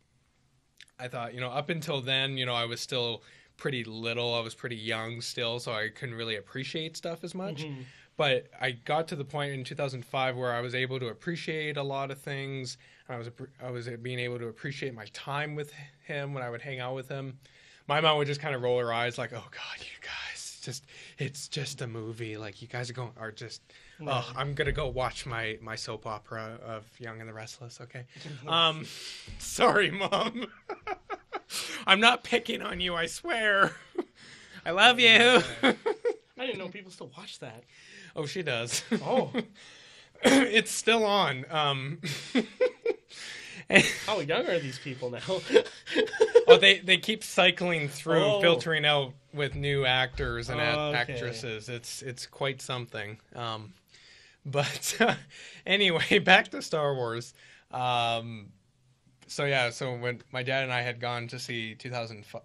I thought, up until then, I was still pretty little. I was pretty young still, so I couldn't really appreciate stuff as much. Mm-hmm. But I got to the point in 2005 where I was able to appreciate a lot of things. I was being able to appreciate my time with him when I would hang out with him. My mom would just kind of roll her eyes like, "Oh God, you guys, it's just a movie. Like, you guys I'm gonna go watch my soap opera of Young and the Restless." Okay, sorry, Mom. I'm not picking on you. I swear. I love you. I didn't know people still watch that. Oh, she does. Oh. It's still on. How young are these people now? Oh, they keep cycling through, filtering out with new actors and Okay. actresses. It's quite something. But anyway, back to Star Wars. So when my dad and I had gone to see 2005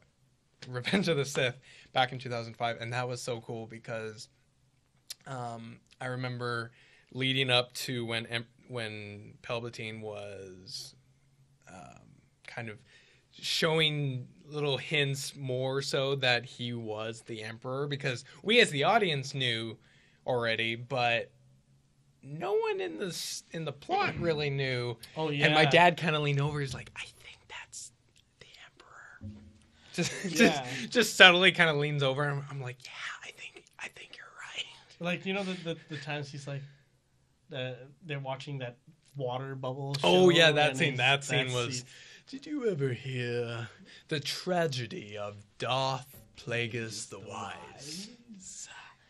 Revenge of the Sith back in 2005, and that was so cool because I remember leading up to when Palpatine was kind of showing little hints more so that he was the Emperor, because we as the audience knew already, but no one in the plot really knew. Oh yeah. And my dad kind of leaned over. He's like, "I think that's the Emperor." Just subtly kind of leans over. And I'm like, "Yeah, I think you're right." Like, you know, the times he's like, they're watching that water bubble show. Oh yeah, that scene was. Did you ever hear the tragedy of Darth Plagueis the Wise?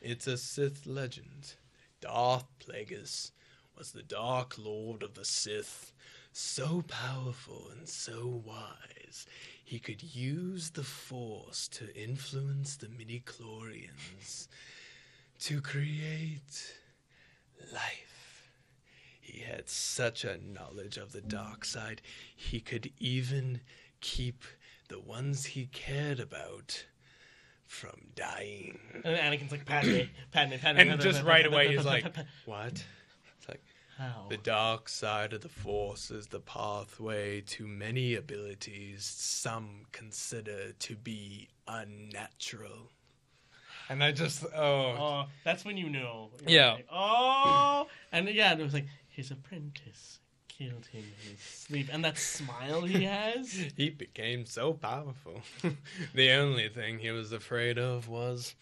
It's a Sith legend. Darth Plagueis was the Dark Lord of the Sith, so powerful and so wise, he could use the Force to influence the midi-chlorians to create life. He had such a knowledge of the dark side, he could even keep the ones he cared about from dying. And Anakin's like, Padme. And just right away he's like, what? It's like, how? The dark side of the Force is the pathway to many abilities some consider to be unnatural. And I just, that's when you know. Yeah. Like, oh! And yeah, it was like, his apprentice killed him in his sleep. And that smile he has. He became so powerful. The only thing he was afraid of was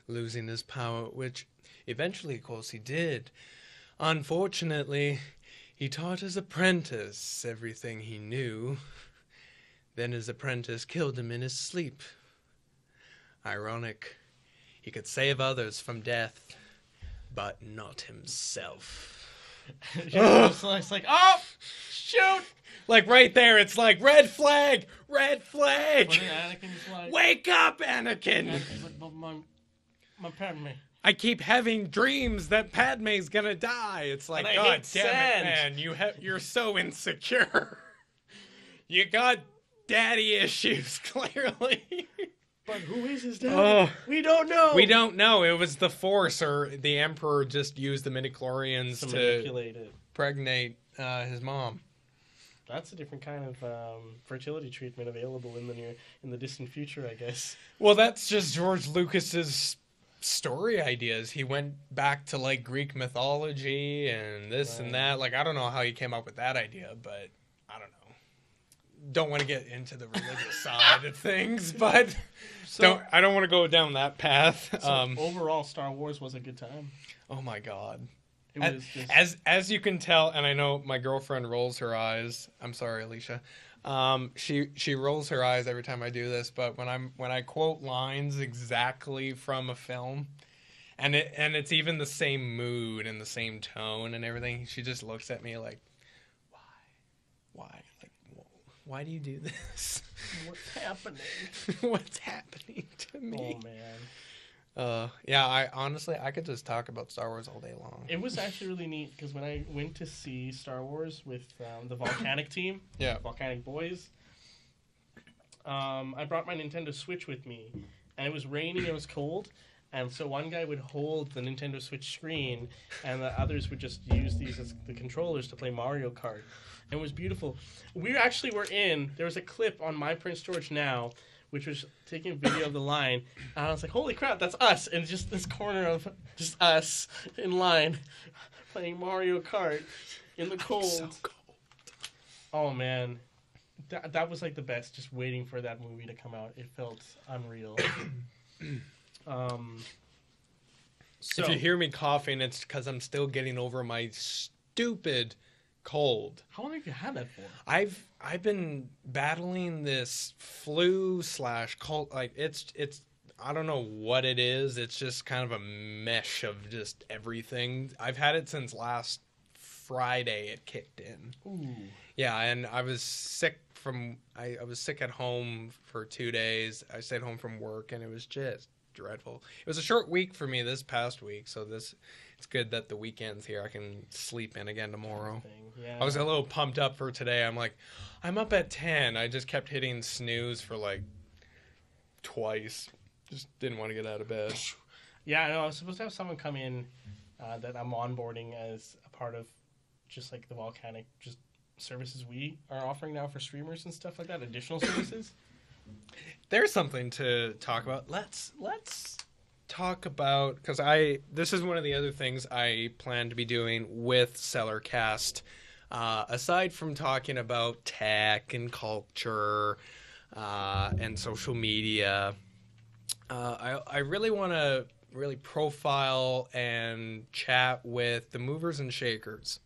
losing his power, which eventually, of course, he did. Unfortunately, he taught his apprentice everything he knew. Then his apprentice killed him in his sleep. Ironic. He could save others from death, but not himself. It's like, oh, shoot! Like right there, it's like, red flag! Red flag! But then Anakin's like, wake up, Anakin! Anakin's like, but my Padme. I keep having dreams that Padme's gonna die. It's like, God damn it, man! You're so insecure. You got daddy issues, clearly. But who is his dad? We don't know. We don't know. It was the Force, or the Emperor just used the midichlorians to manipulate it. Pregnate his mom. That's a different kind of fertility treatment available in the distant future, I guess. Well, that's just George Lucas's story ideas. He went back to like Greek mythology and this and that. Like, I don't know how he came up with that idea, but I don't know. Don't want to get into the religious side of things, but I don't want to go down that path. So overall, Star Wars was a good time. Oh my God. It was just... As you can tell, and I know my girlfriend rolls her eyes. I'm sorry, Alicia. She rolls her eyes every time I do this, but when I quote lines exactly from a film, and it's even the same mood and the same tone and everything, she just looks at me like, why? Like, why do you do this? What's happening? What's happening to me? Oh man. I could just talk about Star Wars all day long. It was actually really neat because when I went to see Star Wars with the Volcanic team, Volcanic boys, I brought my Nintendo Switch with me, and it was raining, it was cold, and so one guy would hold the Nintendo Switch screen, and the others would just use these as the controllers to play Mario Kart. And it was beautiful. We actually were there was a clip on My Prince George Now, which was taking a video of the line, and I was like, holy crap, that's us, and just this corner of just us in line playing Mario Kart in the cold. So cold. Oh man, that was like the best, just waiting for that movie to come out. It felt unreal. So if you hear me coughing, it's because I'm still getting over my stupid cold. How long have you had that for? I've been battling this flu / cold. Like it's I don't know what it is. It's just kind of a mesh of just everything. I've had it since last Friday. It kicked in. Ooh. Yeah, and I was sick I was sick at home for 2 days. I stayed home from work, and it was just dreadful. It was a short week for me this past week, so it's good that the weekend's here. I can sleep in again tomorrow. Yeah. I was a little pumped up for today. I'm like, I'm up at 10. I just kept hitting snooze for like twice. Just didn't want to get out of bed. Yeah, I know. I was supposed to have someone come in that I'm onboarding as a part of just like the Volcanic just services we are offering now for streamers and stuff like that, additional services. There's something to talk about. Let's talk about, because this is one of the other things I plan to be doing with Sellarcast. Aside from talking about tech and culture and social media, I really want to profile and chat with the movers and shakers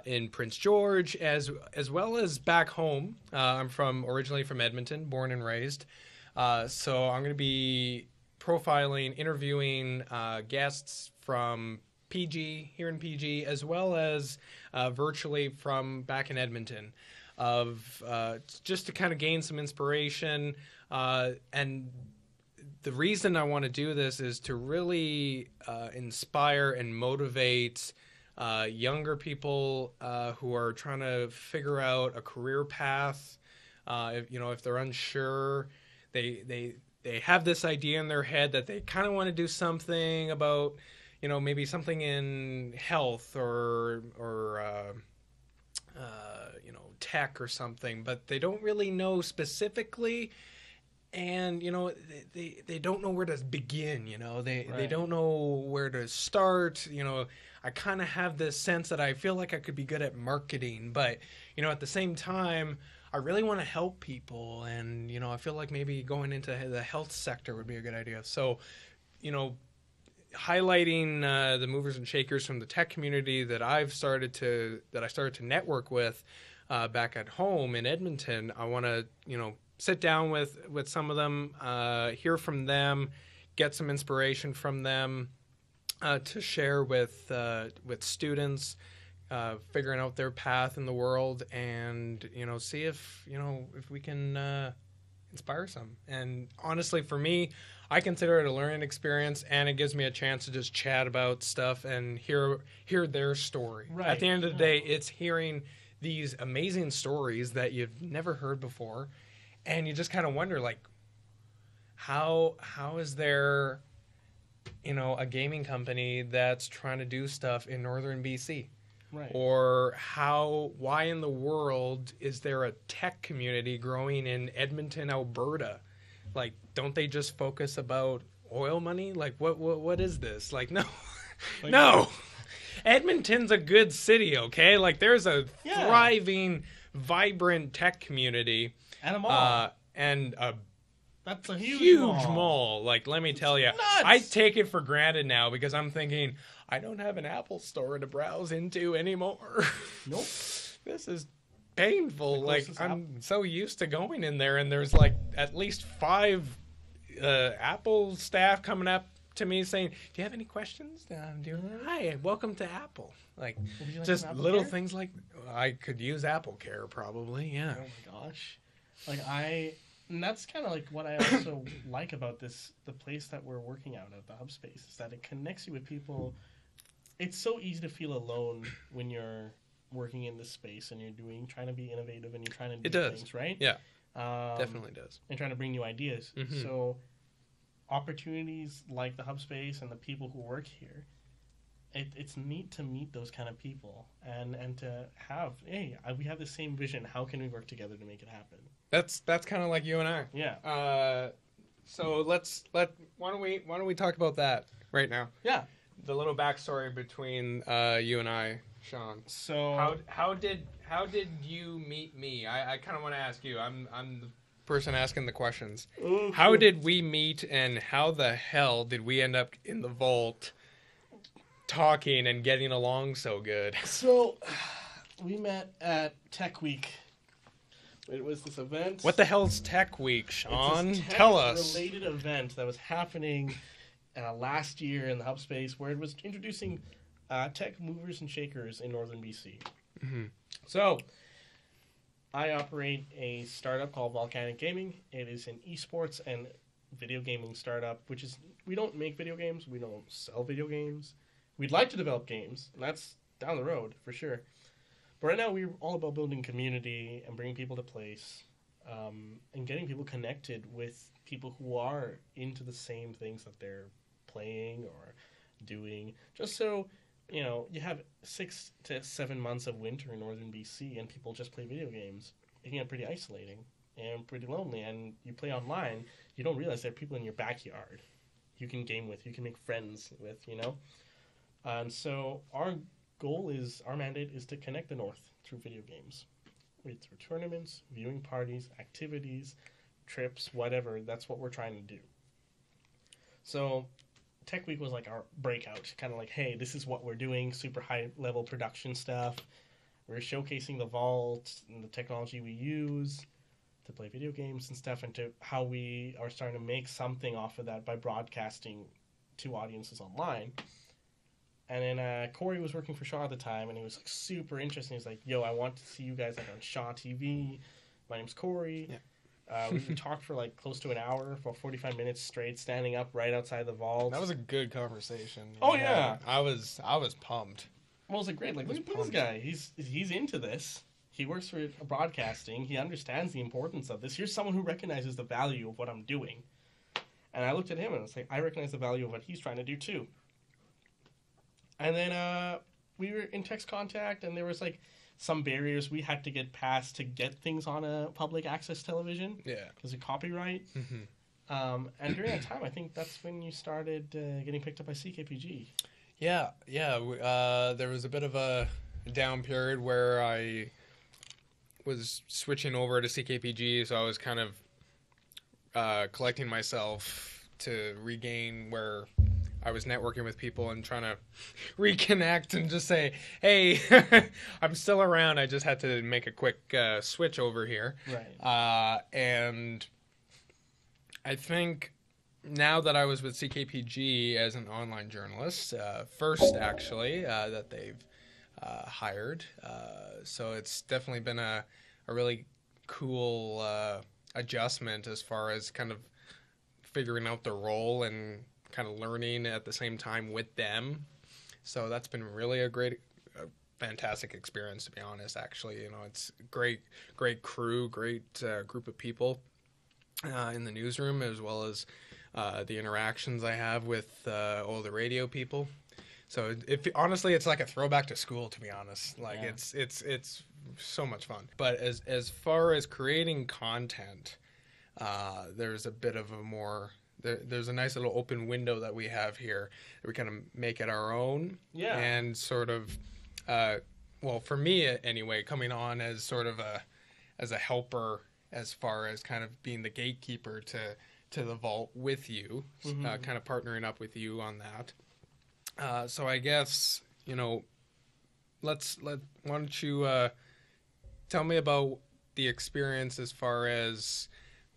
in Prince George, as well as back home. I'm originally from Edmonton, born and raised. So I'm going to be profiling, interviewing guests from PG, here in PG, as well as virtually from back in Edmonton, just to kind of gain some inspiration. And the reason I want to do this is to really inspire and motivate younger people who are trying to figure out a career path. If they're unsure, they have this idea in their head that they kind of want to do something about, maybe something in health or tech or something, but they don't really know specifically. And, they don't know where to begin, they don't know where to start. I kind of have this sense that I feel like I could be good at marketing, but, at the same time, I really want to help people. And, I feel like maybe going into the health sector would be a good idea. So, highlighting the movers and shakers from the tech community that I started to network with back at home in Edmonton, I want to, sit down with some of them, hear from them, get some inspiration from them to share with students, figuring out their path in the world, and see if we can inspire some. And honestly, for me, I consider it a learning experience, and it gives me a chance to just chat about stuff and hear their story. Right. At the end of the day, it's hearing these amazing stories that you've never heard before. And you just kind of wonder, like, how is there, a gaming company that's trying to do stuff in northern BC? Right. Or why in the world is there a tech community growing in Edmonton, Alberta? Like, don't they just focus about oil money? Like, what is this? Like, no. No. Edmonton's a good city, okay? Like, there's a thriving, vibrant tech community. And a mall. That's a huge mall. Like, let me tell you, I take it for granted now because I'm thinking, I don't have an Apple store to browse into anymore. Nope. This is painful. Like, I'm so used to going in there, and there's like at least 5 Apple staff coming up to me saying, "Do you have any questions?" Hi, welcome to Apple. Like just little care? Things like I could use Apple Care probably. Yeah. Oh my gosh. And that's kind of like what I also like about the place that we're working out at, the hub space, is that it connects you with people. It's so easy to feel alone when you're working in this space and you're trying to be innovative and you're trying to do things, right? Yeah, definitely does. And trying to bring new ideas. Mm-hmm. So opportunities like the hub space and the people who work here, it's neat to meet those kind of people and to have, hey, we have the same vision. How can we work together to make it happen? That's kind of like you and I. Yeah. So why don't we talk about that right now? Yeah. The little backstory between you and I, Shawn. So how did you meet me? I kind of want to ask you. I'm the person asking the questions. Okay. How did we meet, and how the hell did we end up in the vault talking and getting along so good? So we met at Tech Week. It was this event. What the hell's Tech Week, Shawn? It's a Tell us. Related event that was happening last year in the hub space, where it was introducing tech movers and shakers in northern BC. Mm-hmm. So I operate a startup called Volcanic Gaming. It is an esports and video gaming startup, which is, we don't make video games, we don't sell video games. We'd like to develop games, and that's down the road for sure. But right now, we're all about building community and bringing people to place, and getting people connected with people who are into the same things that they're playing or doing. Just so, you have 6 to 7 months of winter in northern BC, and people just play video games. It can get pretty isolating and pretty lonely, and you play online, you don't realize there are people in your backyard you can game with, you can make friends with, And so our mandate is to connect the North through video games. Through tournaments, viewing parties, activities, trips, whatever. That's what we're trying to do. So Tech Week was like our breakout, kind of like, hey, this is what we're doing, super high-level production stuff. We're showcasing the vault and the technology we use to play video games and stuff, and to how we are starting to make something off of that by broadcasting to audiences online. And then Corey was working for Shaw at the time, and he was like super interested. He was like, yo, I want to see you guys like on Shaw TV. My name's Corey. Yeah. We talked for like close to an hour, for 45 minutes straight, standing up right outside the vault. That was a good conversation. Oh, yeah. I was pumped. Well, it was like, great. Like, look at this guy. He's into this. He works for broadcasting. He understands the importance of this. Here's someone who recognizes the value of what I'm doing. And I looked at him and I was like, I recognize the value of what he's trying to do too. And then we were in text contact, and there was like some barriers we had to get past to get things on a public access television. Yeah. Because of copyright. Mm-hmm. And during that time, I think that's when you started getting picked up by CKPG. Yeah. There was a bit of a down period where I was switching over to CKPG, so I was kind of collecting myself to regain where I was networking with people and trying to reconnect and just say, hey, I'm still around. I just had to make a quick switch over here. Right. And I think now that I was with CKPG as an online journalist, first actually, that they've hired. So it's definitely been a really cool adjustment as far as kind of figuring out the role and kind of learning at the same time with them. So that's been really a fantastic experience, to be honest, actually. It's great crew, great group of people in the newsroom, as well as the interactions I have with all the radio people. So honestly, it's like a throwback to school, to be honest. Like, yeah. It's so much fun. But as far as creating content, there's a bit of a more... There's a nice little open window that we have here that we kind of make it our own. Yeah. And sort of, well, for me anyway, coming on as sort of as a helper, as far as kind of being the gatekeeper to the vault with you, mm-hmm. Kind of partnering up with you on that. So I guess, why don't you tell me about the experience as far as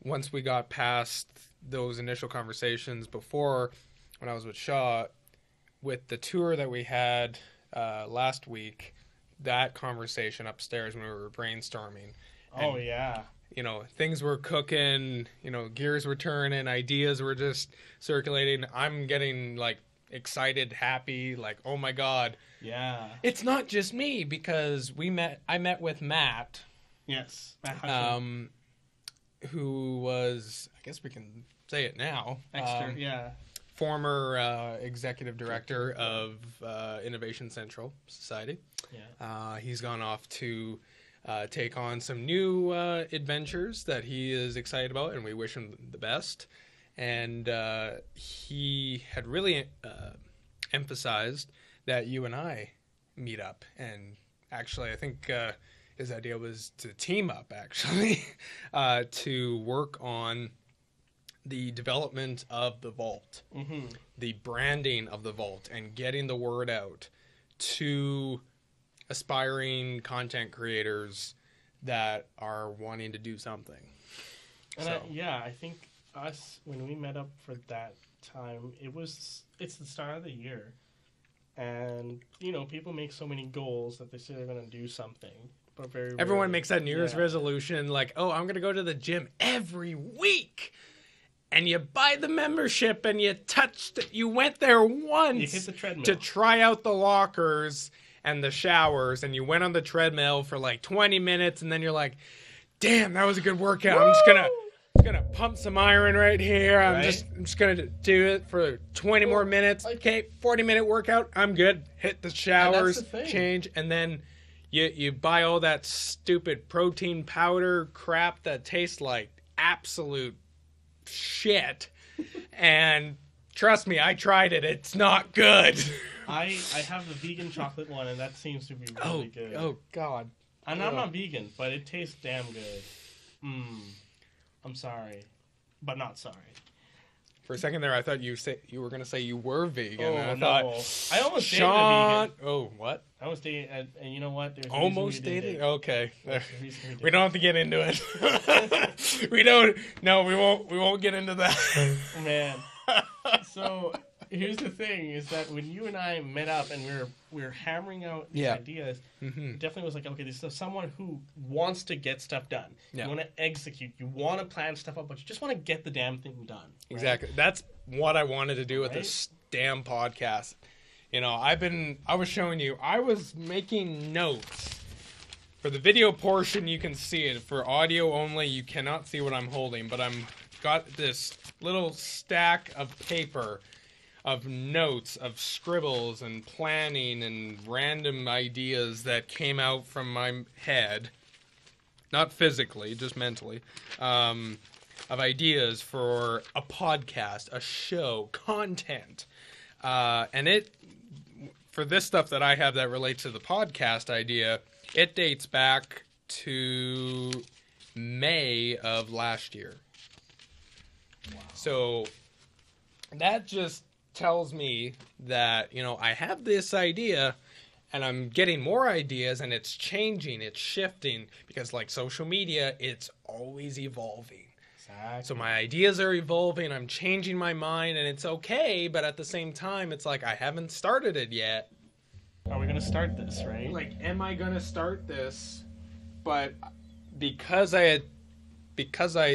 once we got past those initial conversations before, when I was with Shaw, with the tour that we had last week, that conversation upstairs when we were brainstorming. Oh, yeah. Things were cooking, gears were turning, ideas were just circulating. I'm getting, like, excited, happy, like, oh, my God. Yeah. It's not just me, because I met with Matt. Yes. Who was, I guess we can say it now. Yeah. Former executive director of Innovation Central Society. Yeah. He's gone off to take on some new adventures that he is excited about, and we wish him the best. And he had really emphasized that you and I meet up. And actually, I think his idea was to team up, actually, to work on the development of the vault, mm-hmm. the branding of the vault, and getting the word out to aspiring content creators that are wanting to do something. And I think us, when we met up for that time, it's the start of the year. And, people make so many goals that they say they're going to do something. but very Everyone rarely. makes that New Year's resolution, like, oh, I'm going to go to the gym every week. And you buy the membership and you went there once You hit the treadmill to try out the lockers and the showers, and you went on the treadmill for like 20 minutes, and then you're like, damn, that was a good workout. I'm just gonna pump some iron right here. I'm just gonna do it for 20 more minutes. Okay, 40-minute workout. I'm good. Hit the showers, change, and then you buy all that stupid protein powder crap that tastes like absolute shit. And trust me, I tried it. It's not good. I have the vegan chocolate one, and that seems to be really good. Oh God. And I'm not vegan, but it tastes damn good. I'm sorry, but not sorry. For a second there, I thought you were gonna say you were vegan. Oh, and I thought I almost dated Shawn. a vegan. Oh, what? I almost dated, and you know what? There's almost dating. Okay, we don't don't have to get into it. We don't. No, we won't. We won't get into that. Man. So here's the thing: is that when you and I met up and we were hammering out these ideas, it definitely was like, okay, this is someone who wants to get stuff done. You want to execute. You want to plan stuff up, but you just want to get the damn thing done. Right? Exactly. That's what I wanted to do with this damn podcast. You know, I was showing you, I was making notes. For the video portion, you can see it. For audio only, you cannot see what I'm holding, but I'm got this little stack of paper of notes, of scribbles and planning and random ideas that came out from my head. Not physically, just mentally. Of ideas for a podcast, a show, content. For this stuff that I have that relates to the podcast idea, it dates back to May of last year. Wow. So that just tells me that, you know, I have this idea and I'm getting more ideas, and it's changing, it's shifting, because like social media, it's always evolving. Exactly. So my ideas are evolving, I'm changing my mind, and it's okay, but at the same time, it's like I haven't started it yet. Are we going to start this, right? Like, am I going to start this? But because I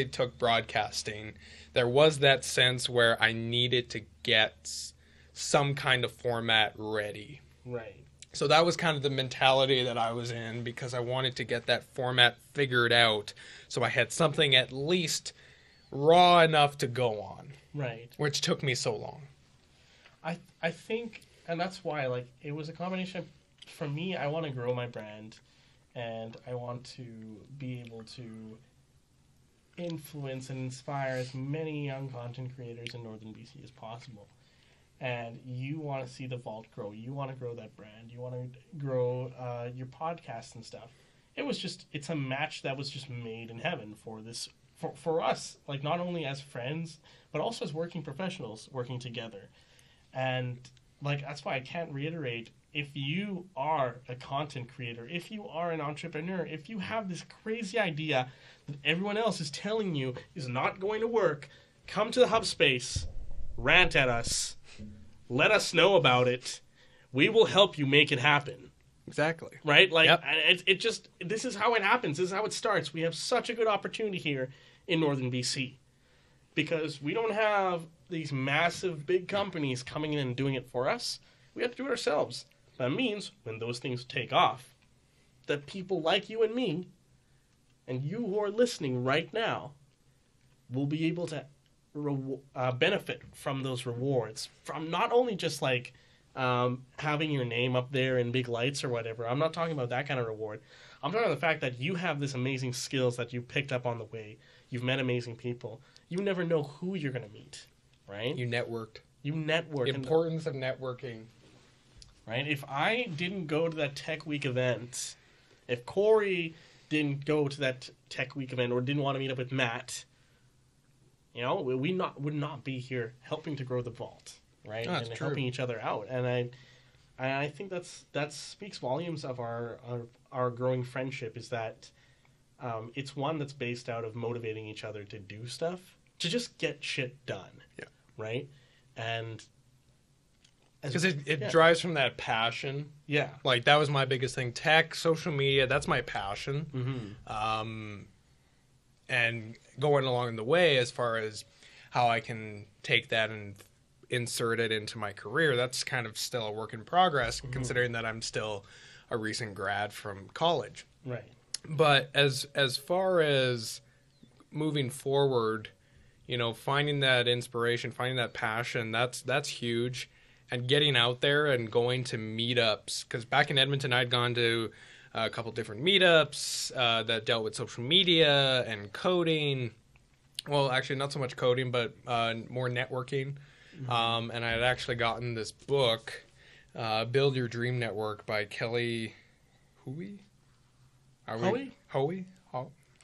took broadcasting, there was that sense where I needed to get some kind of format ready. Right. So that was kind of the mentality that I was in, because I wanted to get that format figured out so I had something at least raw enough to go on. Right. Which took me so long. I think, and that's why, like, it was a combination. For me, I want to grow my brand, and I want to be able to influence and inspire as many young content creators in Northern BC as possible. And you want to see the vault grow. You want to grow that brand. You want to grow your podcast and stuff. It's a match that was just made in heaven for this, for us, like, not only as friends, but also as working professionals working together. And, like, that's why I can't reiterate, if you are a content creator, if you are an entrepreneur, if you have this crazy idea that everyone else is telling you is not going to work, come to the hub space, rant at us, let us know about it. We will help you make it happen. Exactly. Right? Like, this is how it happens. This is how it starts. We have such a good opportunity here in Northern BC, because we don't have these massive big companies coming in and doing it for us. We have to do it ourselves. That means when those things take off, that people like you and me, and you who are listening right now, will be able to benefit from those rewards. From not only just like having your name up there in big lights or whatever. I'm not talking about that kind of reward. I'm talking about the fact that you have this amazing skills that you picked up on the way. You've met amazing people. You never know who you're going to meet, right? You networked. You network. The importance of networking. Right? If I didn't go to that Tech Week event, if Corey didn't go to that Tech Week event or didn't want to meet up with Matt, you know, we would not be here helping to grow the vault, right? Oh, and true. Helping each other out. And I think that speaks volumes of our growing friendship, is that it's one that's based out of motivating each other to do stuff, to just get shit done. Yeah. Right? And Because it drives from that passion. Yeah. Like, that was my biggest thing. Tech, social media, that's my passion. Mm-hmm. And going along the way as far as how I can take that and insert it into my career, that's kind of still a work in progress, considering that I'm still a recent grad from college. Right. But as far as moving forward, you know, finding that inspiration, finding that passion, that's huge. And getting out there and going to meetups, because back in Edmonton, I'd gone to a couple different meetups that dealt with social media and coding. Well, actually, not so much coding, but more networking. And I had actually gotten this book, Build Your Dream Network by Kelly Hoey? Hoey? Hoey?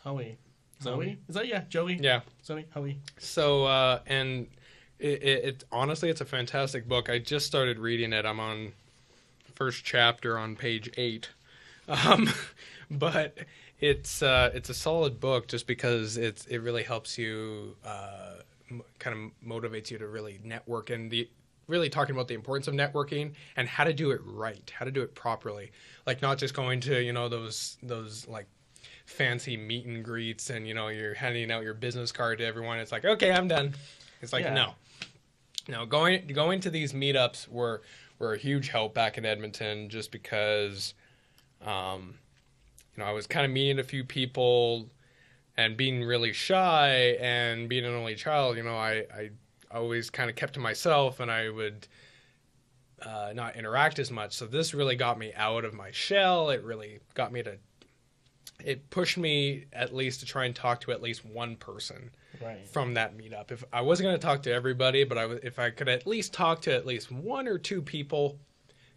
Hoey. Zoe? Is that, Joey? Yeah. Zoe? Hoey. So, and it honestly, it's a fantastic book. I just started reading it. I'm on first chapter on page 8. But it's a solid book just because it really helps you, kind of motivates you to really network, and really talking about the importance of networking and how to do it right, how to do it properly. Like, not just going to, you know, those like fancy meet and greets and, you know, you're handing out your business card to everyone. It's like, okay, I'm done. It's like, no, going to these meetups were a huge help back in Edmonton, just because, you know, I was kind of meeting a few people and being really shy, and being an only child, you know, I always kind of kept to myself, and I would not interact as much. So this really got me out of my shell. It really got me to, it pushed me at least to try and talk to at least one person from that meetup. If I wasn't going to talk to everybody, but if I could at least talk to at least one or two people,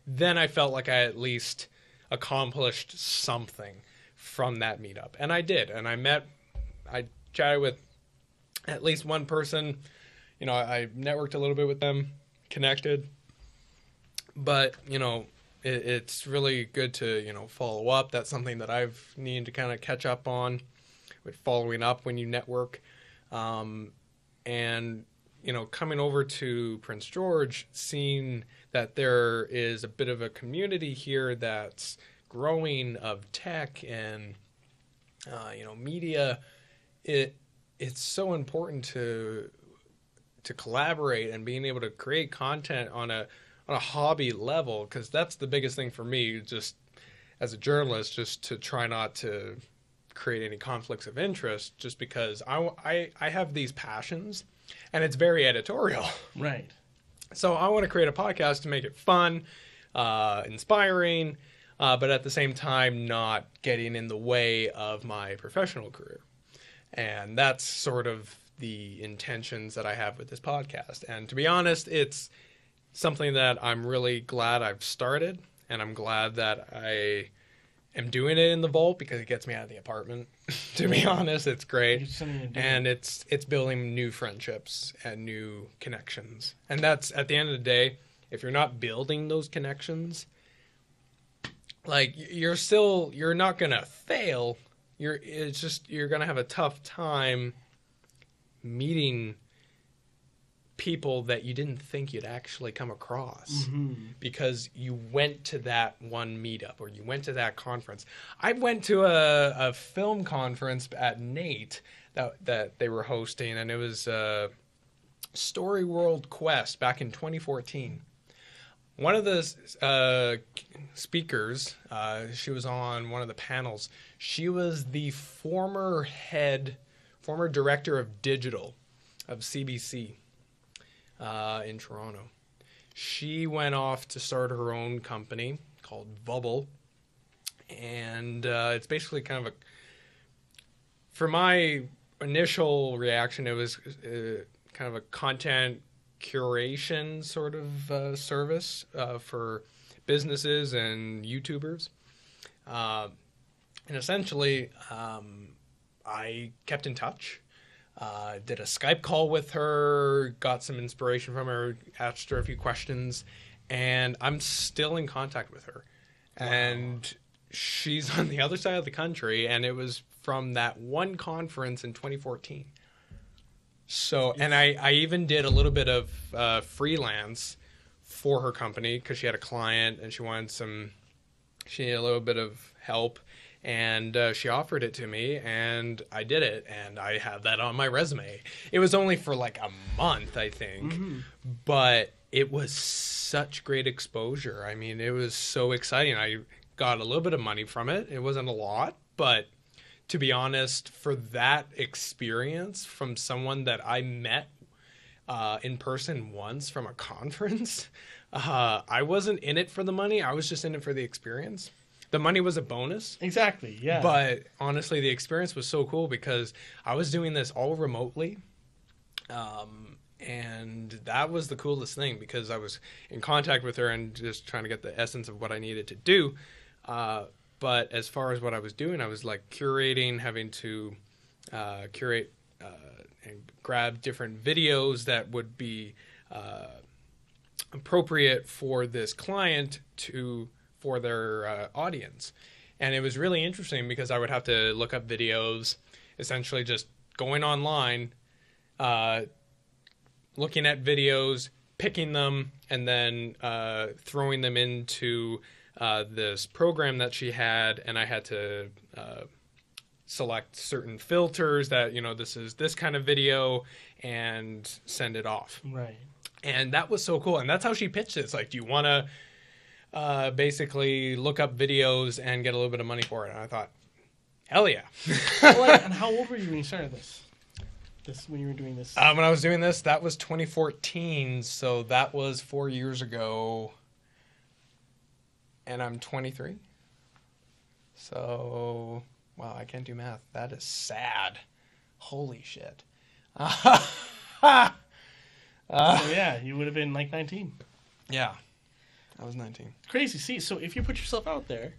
then I felt like I at least accomplished something from that meetup. And I did. And I chatted with at least one person. You know, I networked a little bit with them, connected. But, you know, it's really good to, you know, follow up. That's something that I've needed to kind of catch up on, with following up when you network. And, you know, coming over to Prince George, seeing that there is a bit of a community here that's growing of tech and, you know, media, it's so important to collaborate and being able to create content on a hobby level, because that's the biggest thing for me, just as a journalist, just to try not to create any conflicts of interest, just because I have these passions, and it's very editorial. Right. So I want to create a podcast to make it fun, inspiring, but at the same time not getting in the way of my professional career. And that's sort of the intentions that I have with this podcast. And to be honest, it's something that I'm really glad I've started, and I'm glad that I am doing it in the vault, because it gets me out of the apartment. To be honest, it's great. And it's building new friendships and new connections. And that's, at the end of the day, if you're not building those connections, like, you're not going to fail. You're going to have a tough time meeting people that you didn't think you'd actually come across, because you went to that one meetup or you went to that conference. I went to a film conference at Nate that they were hosting, and it was Story World Quest back in 2014. One of the speakers, she was on one of the panels. She was the former director of digital of CBC in Toronto. She went off to start her own company called Bubble, and it's basically kind of for my initial reaction, it was kind of a content curation sort of service for businesses and YouTubers. And essentially, I kept in touch, did a Skype call with her, got some inspiration from her, asked her a few questions, and I'm still in contact with her. Wow. And she's on the other side of the country, and it was from that one conference in 2014. So, and I even did a little bit of freelance for her company because she had a client and she needed a little bit of help. And she offered it to me, and I did it, and I have that on my resume. It was only for like a month, I think, but it was such great exposure. I mean, it was so exciting. I got a little bit of money from it. It wasn't a lot, but to be honest, for that experience from someone that I met in person once from a conference, I wasn't in it for the money. I was just in it for the experience. The money was a bonus. Exactly, yeah. But honestly, the experience was so cool because I was doing this all remotely. And that was the coolest thing because I was in contact with her and just trying to get the essence of what I needed to do. But as far as what I was doing, I was like curating, having to curate and grab different videos that would be appropriate for this client for their audience. And it was really interesting because I would have to look up videos, essentially just going online, looking at videos, picking them, and then throwing them into this program that she had. And I had to select certain filters that, this is this kind of video and send it off. Right. And that was so cool. And that's how she pitched it. It's like, do you want to basically look up videos and get a little bit of money for it? And I thought, hell yeah. And how old were you when you started this? When you were doing this? When I was doing this, that was 2014. So that was 4 years ago. And I'm 23. So, wow, I can't do math. That is sad. Holy shit. So yeah, you would have been like 19. Yeah. I was 19. Crazy. See, so if you put yourself out there,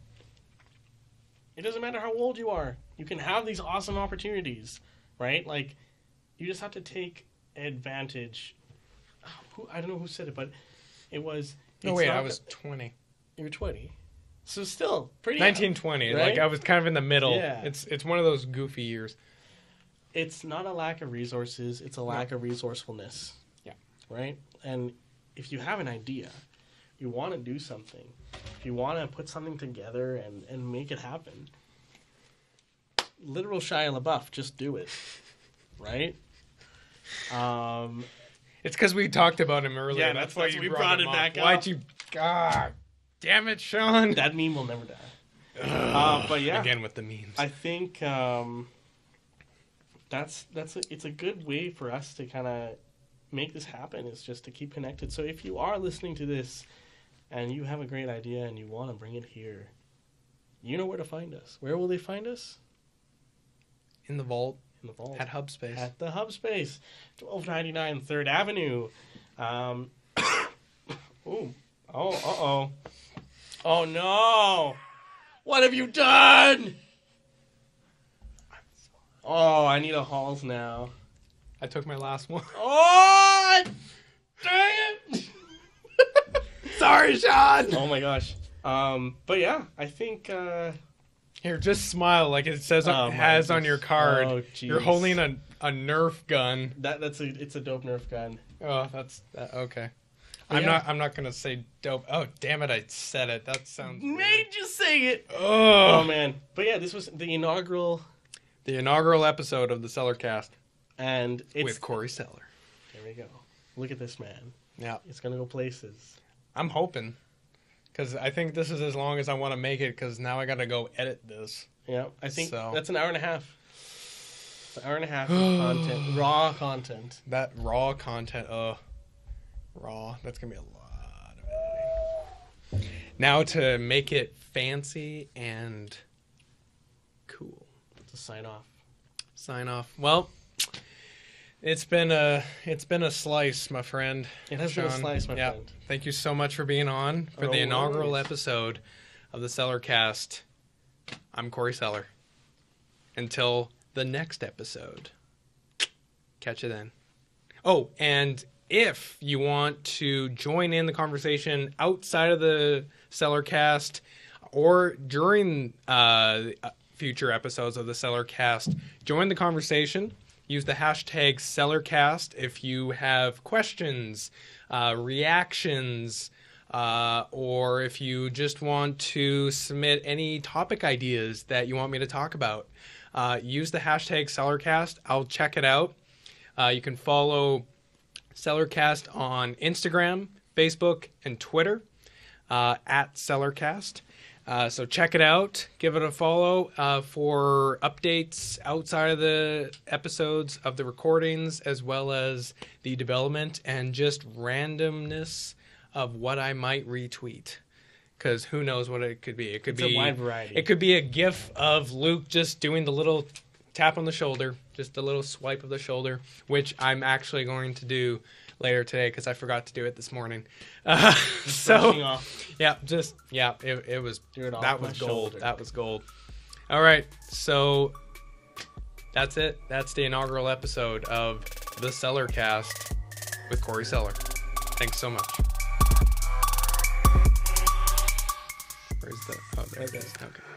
it doesn't matter how old you are. You can have these awesome opportunities, right? Like, you just have to take advantage. I don't know who said it, but it was... No, wait, I was 20. You were 20. So still, pretty... 1920. Right? Like, I was kind of in the middle. Yeah. It's one of those goofy years. It's not a lack of resources. It's a lack of resourcefulness. Yeah. Right? And if you have an idea... you want to do something, if you want to put something together and make it happen, literal Shia LaBeouf, just do it, right? It's because we talked about him earlier. Yeah, that's why you we brought it him back up. Why'd you... God damn it, Shawn. That meme will never die. But yeah. Again with the memes. I think it's a good way for us to kind of make this happen, is just to keep connected. So if you are listening to this and you have a great idea and you want to bring it here, you know where to find us. Where will they find us? In the vault. In the vault. At Hub Space. At the Hub Space. 1299 3rd Avenue. Ooh. Oh, uh-oh. Oh, no. What have you done? Oh, I need a Halls now. I took my last one. Oh! Dang it! Sorry, Shawn! Oh, my gosh. But yeah, I think... Here, just smile like it says has on your card. Oh, you're holding a Nerf gun. It's a dope Nerf gun. Oh, that's okay. But I'm not gonna say dope. Oh, damn it! I said it. That sounds weird. Made you say it. Oh man. But yeah, this was the inaugural episode of the Sellarcast, and it's with Corey Seller. There we go. Look at this man. Yeah, it's gonna go places. I'm hoping. Because I think this is as long as I want to make it, because now I got to go edit this. Yeah, I think that's an hour and a half. It's an hour and a half of content. Raw content. That raw content, raw. That's going to be a lot of editing. Now to make it fancy and cool. To sign off. Sign off. Well... It's been a slice, my friend. It has been a slice, my friend. Thank you so much for being on for the inaugural episode of the Sellarcast. I'm Corey Seller. Until the next episode. Catch you then. Oh, and if you want to join in the conversation outside of the Sellarcast or during future episodes of the Sellarcast, join the conversation. use the hashtag Sellarcast if you have questions, reactions, or if you just want to submit any topic ideas that you want me to talk about. Use the hashtag Sellarcast. I'll check it out. You can follow Sellarcast on Instagram, Facebook, and Twitter at Sellarcast. So check it out. Give it a follow for updates outside of the episodes of the recordings, as well as the development and just randomness of what I might retweet. Because who knows what it could be. It could be a wide variety. It could be a GIF of Luke just doing the little tap on the shoulder, just a little swipe of the shoulder, which I'm actually going to do later today because I forgot to do it this morning. So yeah, it was that was gold. That was gold. All right, so that's it. That's the inaugural episode of the Sellarcast with Corey Seller. Thanks so much. Where's the? Oh, there it is. Okay.